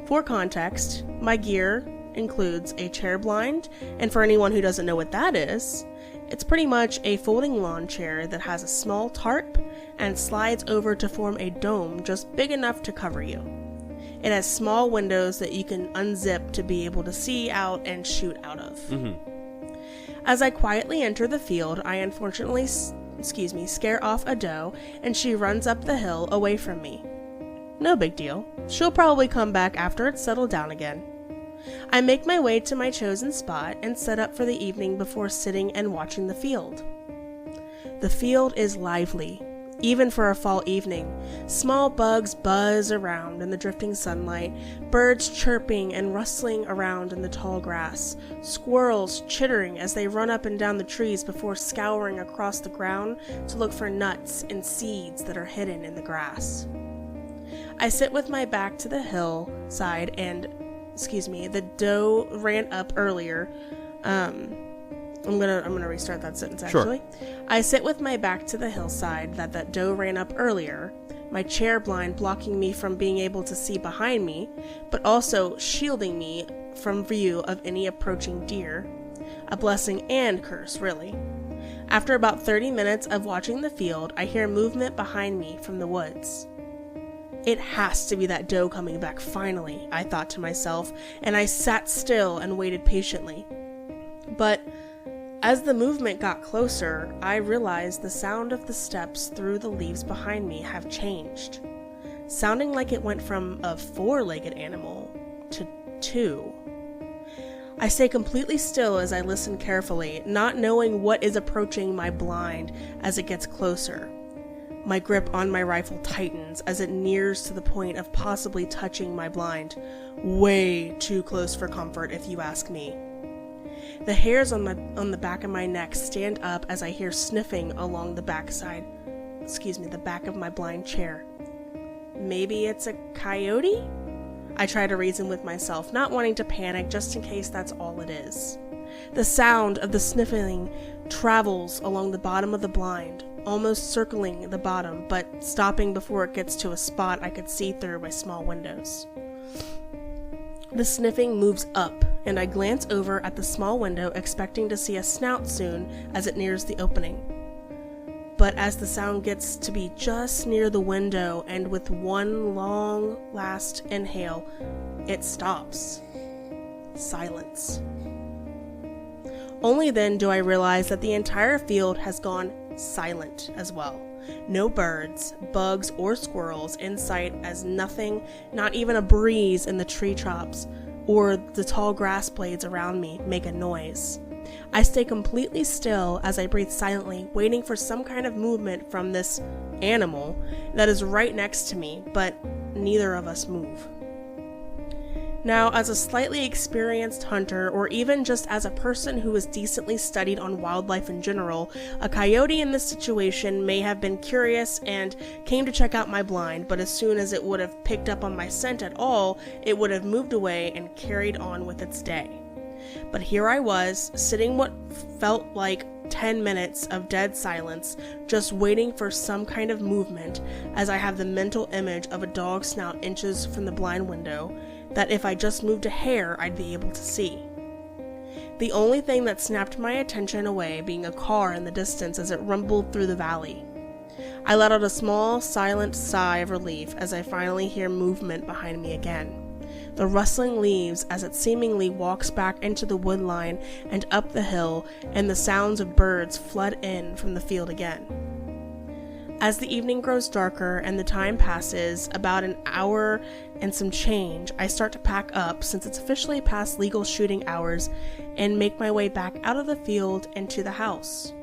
For context, my gear includes a chair blind, and for anyone who doesn't know what that is, it's pretty much a folding lawn chair that has a small tarp and slides over to form a dome just big enough to cover you. It has small windows that you can unzip to be able to see out and shoot out of. As I quietly enter the field, I unfortunately, scare off a doe, and she runs up the hill away from me. No big deal. She'll probably come back after it's settled down again. I make my way to my chosen spot and set up for the evening before sitting and watching the field. The field is lively, even for a fall evening. Small bugs buzz around in the drifting sunlight, birds chirping and rustling around in the tall grass, squirrels chittering as they run up and down the trees before scouring across the ground to look for nuts and seeds that are hidden in the grass. I sit with my back to the hillside and, the doe ran up earlier. I'm gonna restart that sentence actually. Sure. I sit with my back to the hillside that doe ran up earlier, my chair blind blocking me from being able to see behind me, but also shielding me from view of any approaching deer. A blessing and curse, really. After about 30 minutes of watching the field, I hear movement behind me from the woods. It has to be that doe coming back finally, I thought to myself, and I sat still and waited patiently. But as the movement got closer, I realized the sound of the steps through the leaves behind me have changed, sounding like it went from a 4-legged animal to 2. I stay completely still as I listen carefully, not knowing what is approaching my blind as it gets closer. My grip on my rifle tightens as it nears to the point of possibly touching my blind. Way too close for comfort, if you ask me. The hairs on the back of my neck stand up as I hear sniffing along the back of my blind chair. Maybe it's a coyote? I try to reason with myself, not wanting to panic just in case that's all it is. The sound of the sniffing travels along the bottom of the blind, almost circling the bottom, but stopping before it gets to a spot I could see through my small windows. The sniffing moves up, and I glance over at the small window, expecting to see a snout soon as it nears the opening. But as the sound gets to be just near the window, and with one long last inhale, it stops. Silence. Only then do I realize that the entire field has gone silent as well. No birds, bugs, or squirrels in sight, as nothing, not even a breeze in the tree tops or the tall grass blades around me, make a noise. I stay completely still as I breathe silently, waiting for some kind of movement from this animal that is right next to me, but neither of us move. Now, as a slightly experienced hunter, or even just as a person who is decently studied on wildlife in general, a coyote in this situation may have been curious and came to check out my blind, but as soon as it would have picked up on my scent at all, it would have moved away and carried on with its day. But here I was, sitting what felt like 10 minutes of dead silence, just waiting for some kind of movement, as I have the mental image of a dog snout inches from the blind window, that if I just moved a hair, I'd be able to see. The only thing that snapped my attention away being a car in the distance as it rumbled through the valley. I let out a small, silent sigh of relief as I finally hear movement behind me again. The rustling leaves as it seemingly walks back into the wood line and up the hill, and the sounds of birds flood in from the field again. As the evening grows darker and the time passes, about an hour and some change, I start to pack up since it's officially past legal shooting hours and make my way back out of the field and to the house.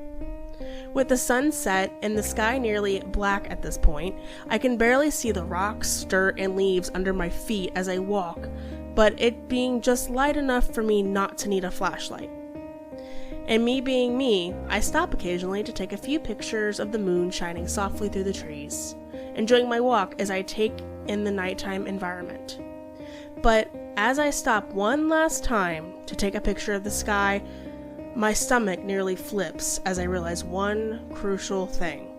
With the sun set and the sky nearly black at this point, I can barely see the rocks, dirt, and leaves under my feet as I walk, but it being just light enough for me not to need a flashlight. And me being me, I stop occasionally to take a few pictures of the moon shining softly through the trees, enjoying my walk as I take in the nighttime environment. But as I stop one last time to take a picture of the sky, my stomach nearly flips as I realize one crucial thing.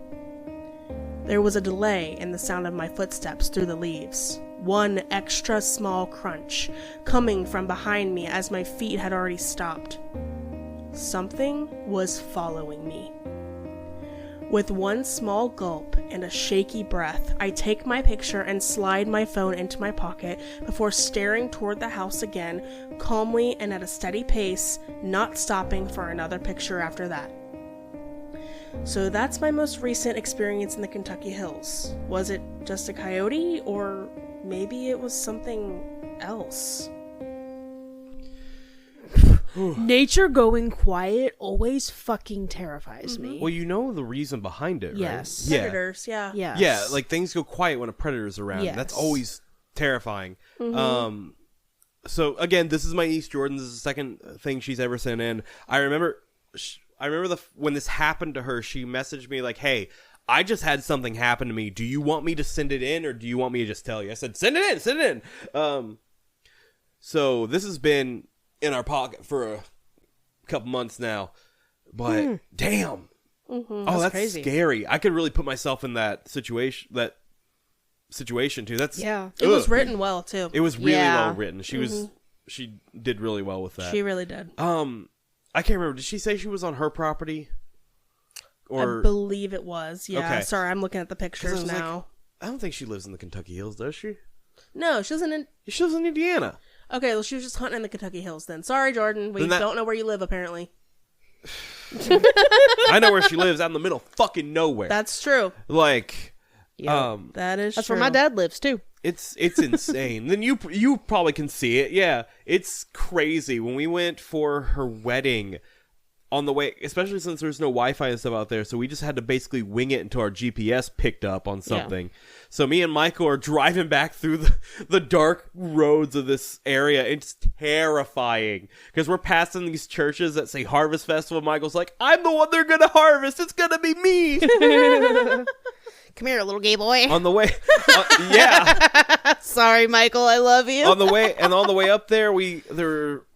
There was a delay in the sound of my footsteps through the leaves. One extra small crunch coming from behind me as my feet had already stopped. Something was following me. With one small gulp and a shaky breath, I take my picture and slide my phone into my pocket before staring toward the house again, calmly and at a steady pace, not stopping for another picture after that. So that's my most recent experience in the Kentucky Hills. Was it just a coyote, or maybe it was something else? Nature going quiet always fucking terrifies me. Well, you know the reason behind it, right? Yes. Predators, yeah. Yes. Yeah, like things go quiet when a predator's around. Yes. That's always terrifying. So again, this is my niece Jordan. This is the second thing she's ever sent in. I remember when this happened to her, she messaged me like, "Hey, I just had something happen to me. Do you want me to send it in, or do you want me to just tell you?" I said, "Send it in. So this has been in our pocket for a couple months now, but damn. That's crazy. Scary. I could really put myself in that situation too. That's It was written well too. It was really well written. She did really well with that. She really did. I can't remember. Did she say she was on her property? Or I believe it was. Yeah. Okay. Sorry, I'm looking at the pictures now. Like, I don't think she lives in the Kentucky Hills, does she? No, she doesn't. She lives in Indiana. Okay, well, she was just hunting in the Kentucky Hills then. Sorry, Jordan. We don't know where you live, apparently. I know where she lives, out in the middle of fucking nowhere. That's true. Like, that is That's true. where my dad lives, too. It's insane. Then you probably can see it. Yeah, it's crazy. When we went for her wedding, on the way, especially since there's no Wi-Fi and stuff out there, so we just had to basically wing it until our GPS picked up on something. Yeah. So me and Michael are driving back through the dark roads of this area. It's terrifying because we're passing these churches that say Harvest Festival. Michael's like, "I'm the one they're gonna harvest. It's gonna be me." Come here, little gay boy. On the way, yeah. Sorry, Michael, I love you. on the way up there, there were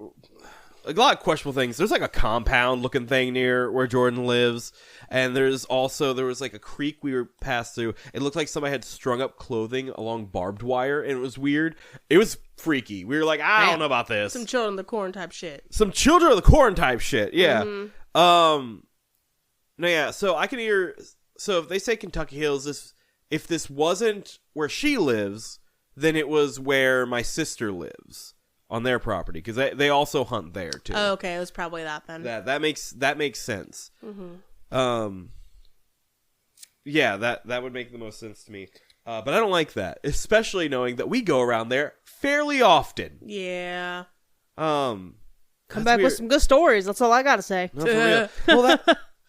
a lot of questionable things. There's like a compound looking thing near where Jordan lives, and there was like a creek we were passed through. It looked like somebody had strung up clothing along barbed wire, and it was weird. It was freaky. We were like, I don't know about this. Some children of the corn type shit. Some children of the corn type shit. Yeah. No, yeah. So I can hear. So if they say Kentucky Hills, if this wasn't where she lives, then it was where my sister lives. On their property, because they also hunt there too. Oh, okay, it was probably that then. That makes sense. Yeah, that would make the most sense to me. But I don't like that, especially knowing that we go around there fairly often. Yeah. Come back with some good stories. That's all I gotta say. No, for real. Well,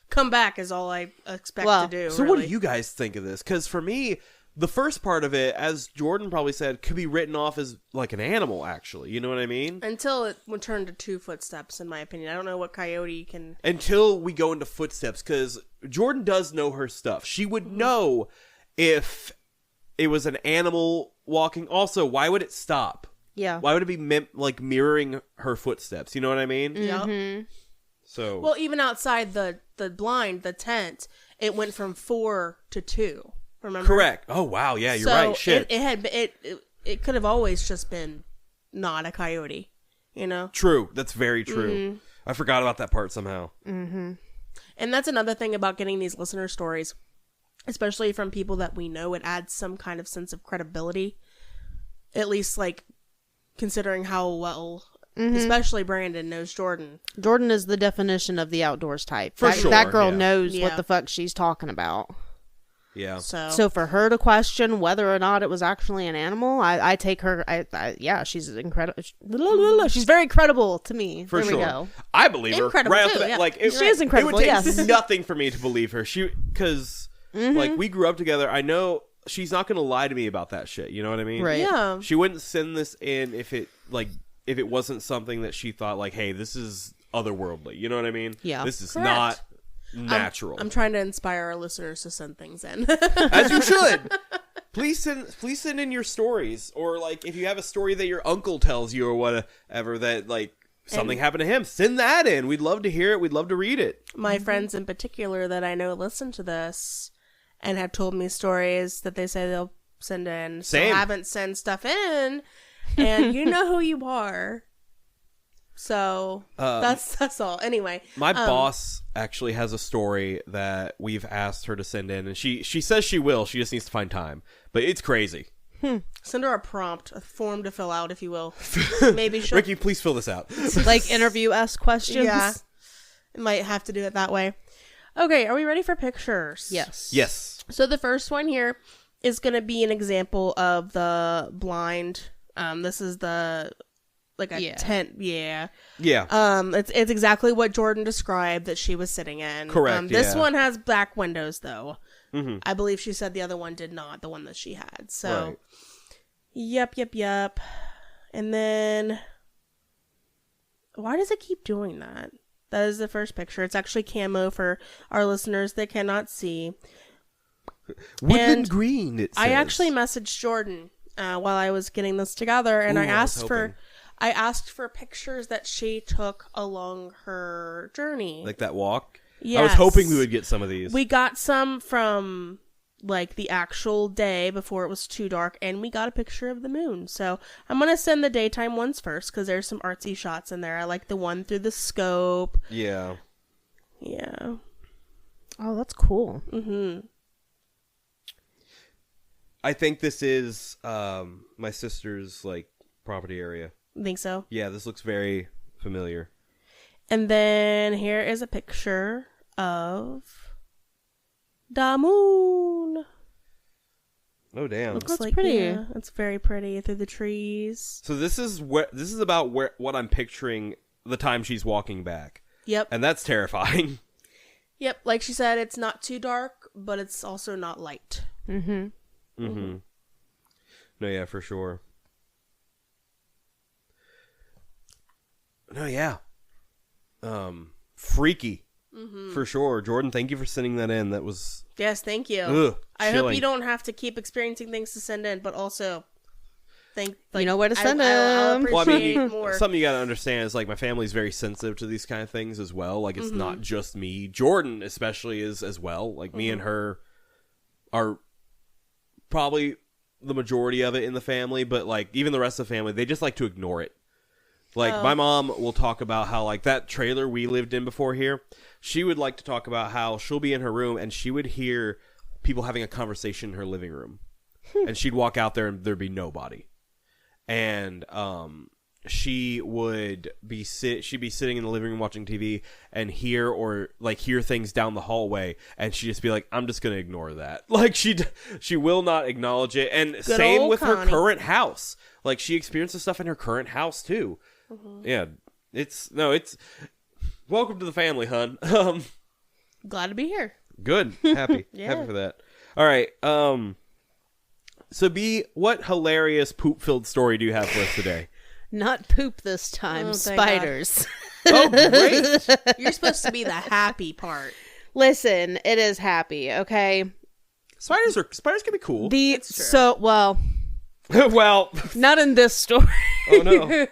come back is all I expect to do. So really. what do you guys think of this? Because for me, the first part of it, as Jordan probably said, could be written off as like an animal, actually. You know what I mean? Until it would turn to 2 footsteps, in my opinion. I don't know what coyote can... Until we go into footsteps, because Jordan does know her stuff. She would know if it was an animal walking. Also, why would it stop? Yeah. Why would it be mirroring her footsteps? You know what I mean? Yeah. So... Well, even outside the blind, the tent, it went from 4 to 2. Remember? Correct. Oh wow, yeah, you're right. Shit. It could have always just been not a coyote, you know? True. That's very true. I forgot about that part somehow. And that's another thing about getting these listener stories. especially from people that we know, it adds some kind of sense of credibility. At least, like, considering how well, especially Brandon knows Jordan. Jordan is the definition of the outdoors type. For sure. That girl knows what the fuck she's talking about. Yeah. So for her to question whether or not it was actually an animal, I take her. She's incredible. She's very credible to me. For there sure. We go. I believe her. Incredible right too, off the bat. Like, she is incredible. It would take nothing for me to believe her. Because like, we grew up together. I know she's not going to lie to me about that shit. You know what I mean? Right. Yeah. She wouldn't send this in if it wasn't something that she thought like, hey, this is otherworldly. You know what I mean? Yeah. This is Correct. not natural. I'm trying to inspire our listeners to send things in. As you should. Please send in your stories, or like if you have a story that your uncle tells you or whatever that like something happened to him, send that in. We'd love to hear it. We'd love to read it. My friends in particular that I know listen to this and have told me stories that they say they'll send in. Same. So haven't sent stuff in, and you know who you are. So that's all. Anyway, my boss actually has a story that we've asked her to send in, and she says she will. She just needs to find time, but it's crazy. Send her a prompt, a form to fill out, if you will. Maybe she'll... Ricky, please fill this out. Like interview-esque questions. Yeah, might have to do it that way. Okay, are we ready for pictures? Yes. So the first one here is going to be an example of the blind. This is the like a tent. Yeah. It's exactly what Jordan described that she was sitting in. Correct. This one has black windows though. I believe she said the other one did not. The one that she had. So. Right. Yep. And then, why does it keep doing that? That is the first picture. It's actually camo for our listeners that cannot see. Woodland green. It says. I actually messaged Jordan while I was getting this together, and I asked for pictures that she took along her journey, like that walk. Yes. I was hoping we would get some of these. We got some from like the actual day before it was too dark, and we got a picture of the moon. So I'm gonna send the daytime ones first because there's some artsy shots in there. I like the one through the scope. Yeah. Oh, that's cool. I think this is my sister's like property area. Think so? Yeah, this looks very familiar. And then here is a picture of the moon. Oh damn! Looks like pretty. Yeah, it's very pretty through the trees. So this is about what I'm picturing the time she's walking back. Yep. And that's terrifying. Yep, like she said, it's not too dark, but it's also not light. No, yeah, for sure. No, yeah. Freaky. For sure. Jordan, thank you for sending that in. That was... Yes, thank you. Ugh, I hope you don't have to keep experiencing things to send in, but also... you know where to send them. Well, I mean, something you gotta understand is like my family's very sensitive to these kind of things as well. Like it's not just me. Jordan especially is as well. Like me and her are probably the majority of it in the family, but like even the rest of the family, they just like to ignore it. Like my mom will talk about how like that trailer we lived in before here, she would like to talk about how she'll be in her room and she would hear people having a conversation in her living room. And she'd walk out there and there'd be nobody. And she would be she'd be sitting in the living room watching TV and hear things down the hallway, and she'd just be like, I'm just gonna ignore that. Like she will not acknowledge it. And Good same with Connie. her current house. Like she experiences stuff in her current house too. Yeah, it's welcome to the family, hun. Glad to be here. Good, happy for that. All right, so B, what hilarious poop-filled story do you have for us today? Not poop this time. Spiders. Oh, great! You're supposed to be the happy part. Listen, it is happy. Okay. Spiders can be cool. Well, not in this story. Oh no!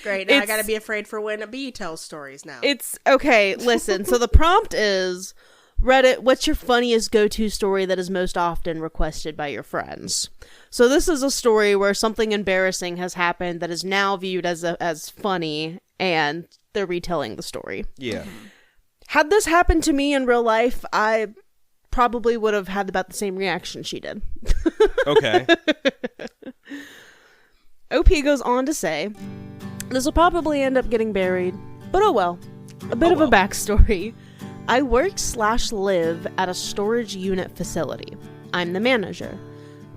Great. Now I gotta be afraid for when a bee tells stories now. It's okay. Listen. So the prompt is Reddit. What's your funniest go-to story that is most often requested by your friends? So this is a story where something embarrassing has happened that is now viewed as funny, and they're retelling the story. Yeah. Had this happened to me in real life, I probably would have had about the same reaction she did. Okay. OP goes on to say, this will probably end up getting buried, but oh well. A bit of a backstory. I work/live at a storage unit facility. I'm the manager.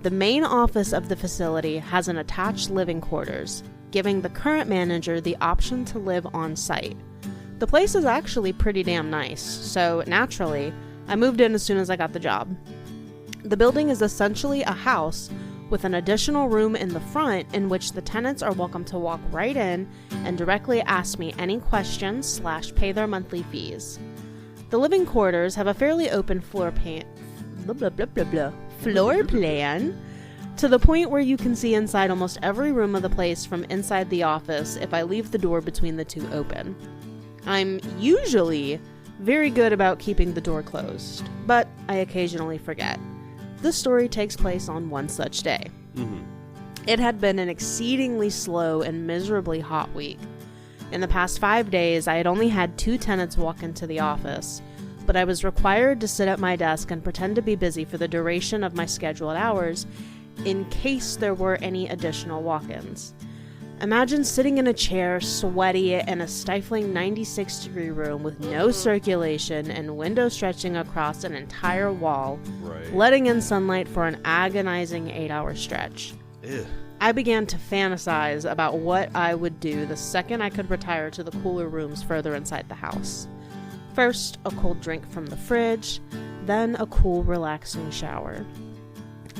The main office of the facility has an attached living quarters, giving the current manager the option to live on site. The place is actually pretty damn nice, so naturally, I moved in as soon as I got the job. The building is essentially a house with an additional room in the front in which the tenants are welcome to walk right in and directly ask me any questions / pay their monthly fees. The living quarters have a fairly open floor plan to the point where you can see inside almost every room of the place from inside the office if I leave the door between the two open. I'm usually very good about keeping the door closed, but I occasionally forget. This story takes place on one such day. Mm-hmm. It had been an exceedingly slow and miserably hot week. In the past 5 days, I had only had 2 tenants walk into the office, but I was required to sit at my desk and pretend to be busy for the duration of my scheduled hours in case there were any additional walk-ins. Imagine sitting in a chair, sweaty, in a stifling 96-degree room with no circulation and windows stretching across an entire wall, letting in sunlight for an agonizing 8-hour stretch. Ew. I began to fantasize about what I would do the second I could retire to the cooler rooms further inside the house. First, a cold drink from the fridge, then a cool, relaxing shower.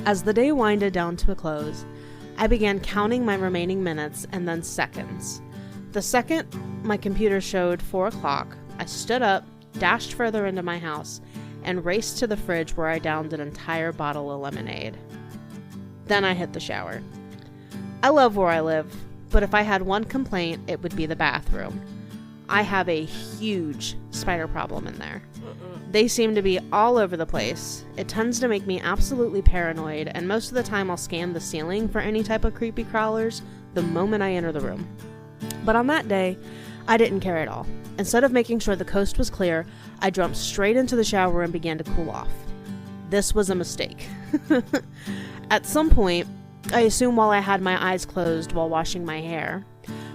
As the day winded down to a close, I began counting my remaining minutes and then seconds. The second my computer showed 4 o'clock, I stood up, dashed further into my house, and raced to the fridge where I downed an entire bottle of lemonade. Then I hit the shower. I love where I live, but if I had one complaint, it would be the bathroom. I have a huge spider problem in there. They seem to be all over the place. It tends to make me absolutely paranoid, and most of the time I'll scan the ceiling for any type of creepy crawlers the moment I enter the room. But on that day, I didn't care at all. Instead of making sure the coast was clear, I jumped straight into the shower and began to cool off. This was a mistake. At some point, I assume while I had my eyes closed while washing my hair,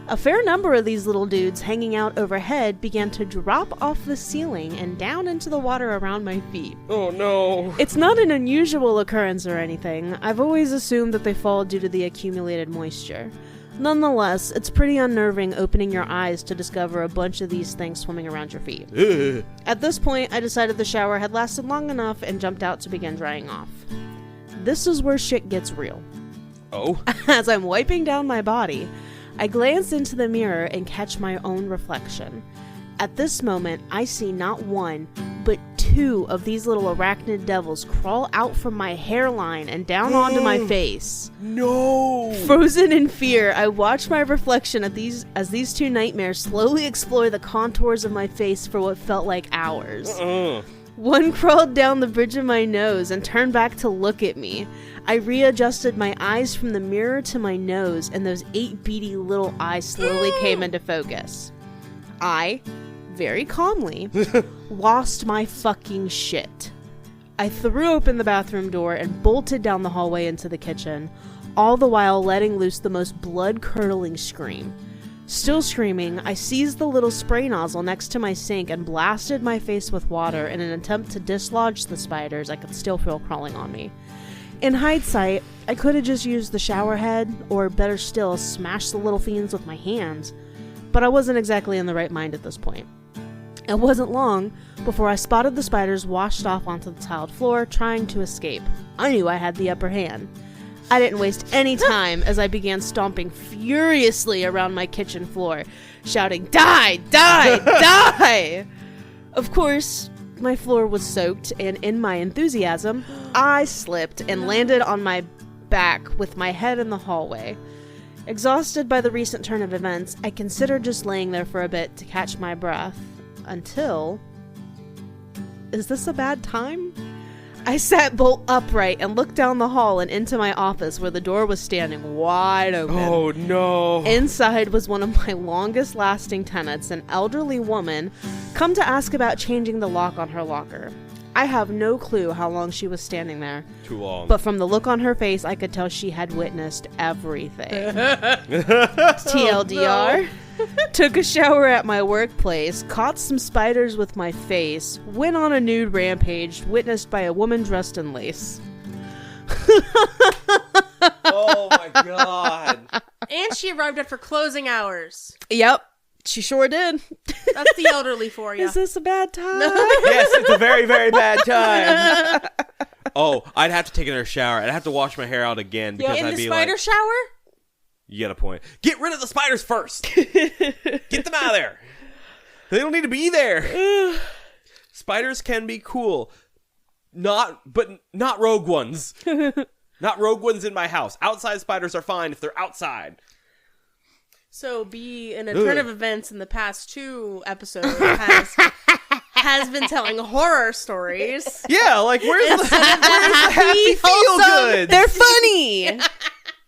a fair number of these little dudes hanging out overhead began to drop off the ceiling and down into the water around my feet. Oh no. It's not an unusual occurrence or anything. I've always assumed that they fall due to the accumulated moisture. Nonetheless, it's pretty unnerving opening your eyes to discover a bunch of these things swimming around your feet. Ugh. At this point, I decided the shower had lasted long enough and jumped out to begin drying off. This is where shit gets real. Oh? As I'm wiping down my body, I glance into the mirror and catch my own reflection. At this moment, I see not one, but 2 of these little arachnid devils crawl out from my hairline and down onto my face. No! Frozen in fear, I watch my reflection as these 2 nightmares slowly explore the contours of my face for what felt like hours. One crawled down the bridge of my nose and turned back to look at me. I readjusted my eyes from the mirror to my nose, and those 8 beady little eyes slowly came into focus. I, very calmly, lost my fucking shit. I threw open the bathroom door and bolted down the hallway into the kitchen, all the while letting loose the most blood-curdling scream. Still screaming, I seized the little spray nozzle next to my sink and blasted my face with water in an attempt to dislodge the spiders I could still feel crawling on me. In hindsight, I could have just used the shower head, or better still, smashed the little fiends with my hands, but I wasn't exactly in the right mind at this point. It wasn't long before I spotted the spiders washed off onto the tiled floor, trying to escape. I knew I had the upper hand. I didn't waste any time as I began stomping furiously around my kitchen floor, shouting, "Die! Die! Die!" Of course, my floor was soaked, and in my enthusiasm, I slipped and landed on my back with my head in the hallway. Exhausted by the recent turn of events, I considered just laying there for a bit to catch my breath, until... Is this a bad time? I sat bolt upright and looked down the hall and into my office where the door was standing wide open. Oh no. Inside was one of my longest lasting tenants, an elderly woman, come to ask about changing the lock on her locker. I have no clue how long she was standing there. Too long. But from the look on her face, I could tell she had witnessed everything. TLDR. Took a shower at my workplace, caught some spiders with my face, went on a nude rampage, witnessed by a woman dressed in lace. Oh my god. And she arrived at for closing hours. Yep. She sure did. That's the elderly for you. Is this a bad time? Yes, it's a very, very bad time. Oh, I'd have to take another shower. I'd have to wash my hair out again because in I'd the be spider like, shower? You got a point. Get rid of the spiders first. Get them out of there. They don't need to be there. Spiders can be cool. Not rogue ones. Not rogue ones in my house. Outside spiders are fine if they're outside. So, in a turn of events in the past 2 episodes has been telling horror stories. Yeah, like where's the happy feel good? They're funny.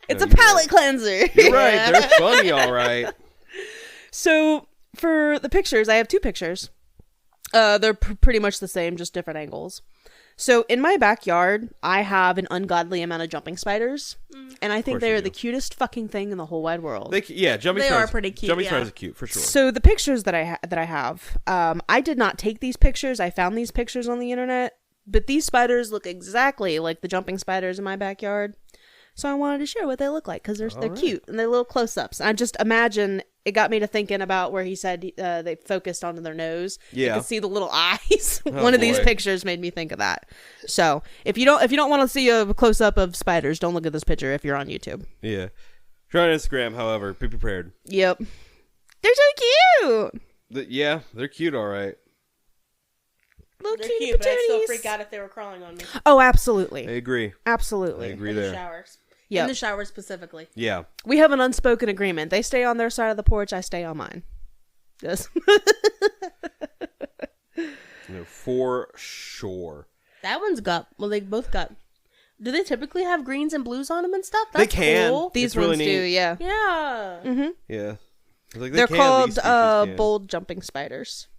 It's a palate cleanser. You're right. They're funny, all right. So for the pictures, I have 2 pictures. They're pretty much the same, just different angles. So in my backyard, I have an ungodly amount of jumping spiders, and I think they are the cutest fucking thing in the whole wide world. Jumping spiders are pretty cute. Jumping spiders are cute for sure. So the pictures that I have, I did not take these pictures. I found these pictures on the internet, but these spiders look exactly like the jumping spiders in my backyard. So I wanted to share what they look like because they're cute and they're little close-ups. I just imagine it got me to thinking about where he said they focused onto their nose. Yeah, you could see the little eyes. One of these pictures made me think of that. So if you don't want to see a close-up of spiders, don't look at this picture if you're on YouTube. Yeah, if you're on Instagram, however, be prepared. Yep, they're so cute. They're cute, all right. They're cute, but I'd still freak out if they were crawling on me. Oh, absolutely. I agree. Absolutely. I agree in there. The showers. Yep. In the shower specifically. Yeah. We have an unspoken agreement. They stay on their side of the porch. I stay on mine. Yes. For sure. That one's got. Well, they both got. Do they typically have greens and blues on them and stuff? That's they can. Cool. These ones do, yeah. Yeah. Mm-hmm. Yeah. Like They're called bold jumping spiders.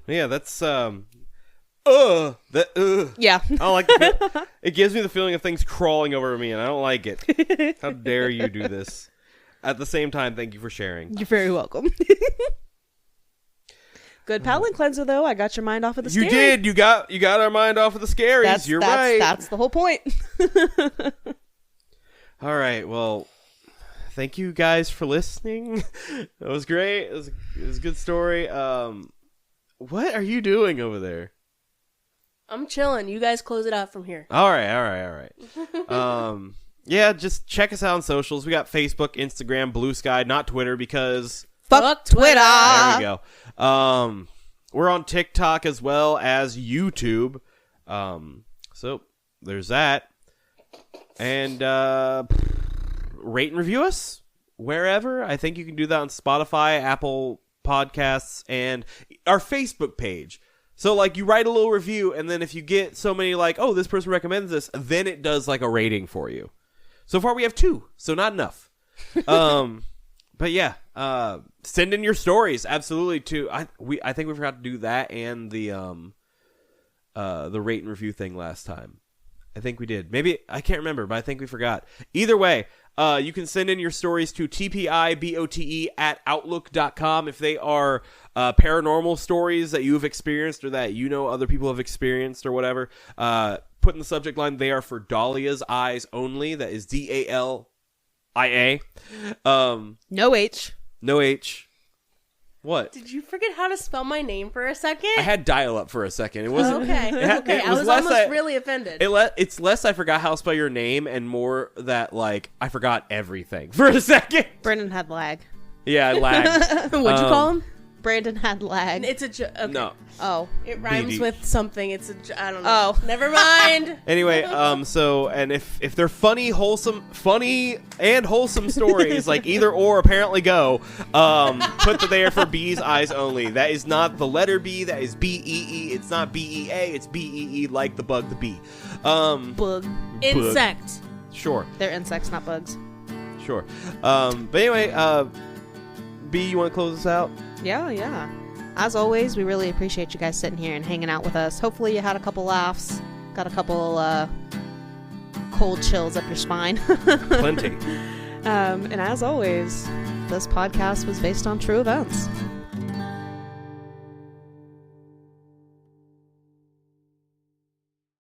Yeah, that's Yeah. I don't like the, it gives me the feeling of things crawling over me, and I don't like it. How dare you do this? At the same time, thank you for sharing. You're very welcome. Good palate cleanser, though. I got your mind off of the scary. You did. You got our mind off of the scaries. You're right. That's the whole point. All right. Well, thank you guys for listening. That was great. It was a good story. What are you doing over there? I'm chilling. You guys close it out from here. All right. Yeah, just check us out on socials. We got Facebook, Instagram, Blue Sky, not Twitter because fuck Twitter. There we go. We're on TikTok as well as YouTube. So there's that. And rate and review us wherever. I think you can do that on Spotify, Apple Podcasts, and our Facebook page. So, like, you write a little review, and then if you get so many, like, oh, this person recommends this, then it does, like, a rating for you. So far, we have 2, so not enough. But, yeah, send in your stories, absolutely, too. I think we forgot to do that and the rate and review thing last time. I think we did. Maybe, I can't remember, but I think we forgot. Either way, you can send in your stories to TPIBOTE@outlook.com if they are paranormal stories that you've experienced or that you know other people have experienced or whatever. Put in the subject line, they are for Dalia's eyes only. That is DALIA. No H. No H. What? Did you forget how to spell my name for a second? I had dial up for a second. It wasn't okay. I was almost really offended. It's less I forgot how to spell your name and more that like I forgot everything for a second. Brendan had lag. Yeah, I lagged. What'd you call him? Brandon had lag. It's a okay. No. Oh. It rhymes with something. It's I don't know. Oh. Never mind. Anyway, so, and if they're funny and wholesome stories, like either or apparently go, put that they are for B's eyes only. That is not the letter B, that is B-E-E. It's not B-E-A, it's B-E-E like the bug, the bee. Bug. Insect. Sure. They're insects, not bugs. Sure. But anyway, B, you want to close this out? Yeah. as always, we really appreciate you guys sitting here and hanging out with us. Hopefully you had a couple laughs, got a couple cold chills up your spine. Plenty. And as always, this podcast was based on true events.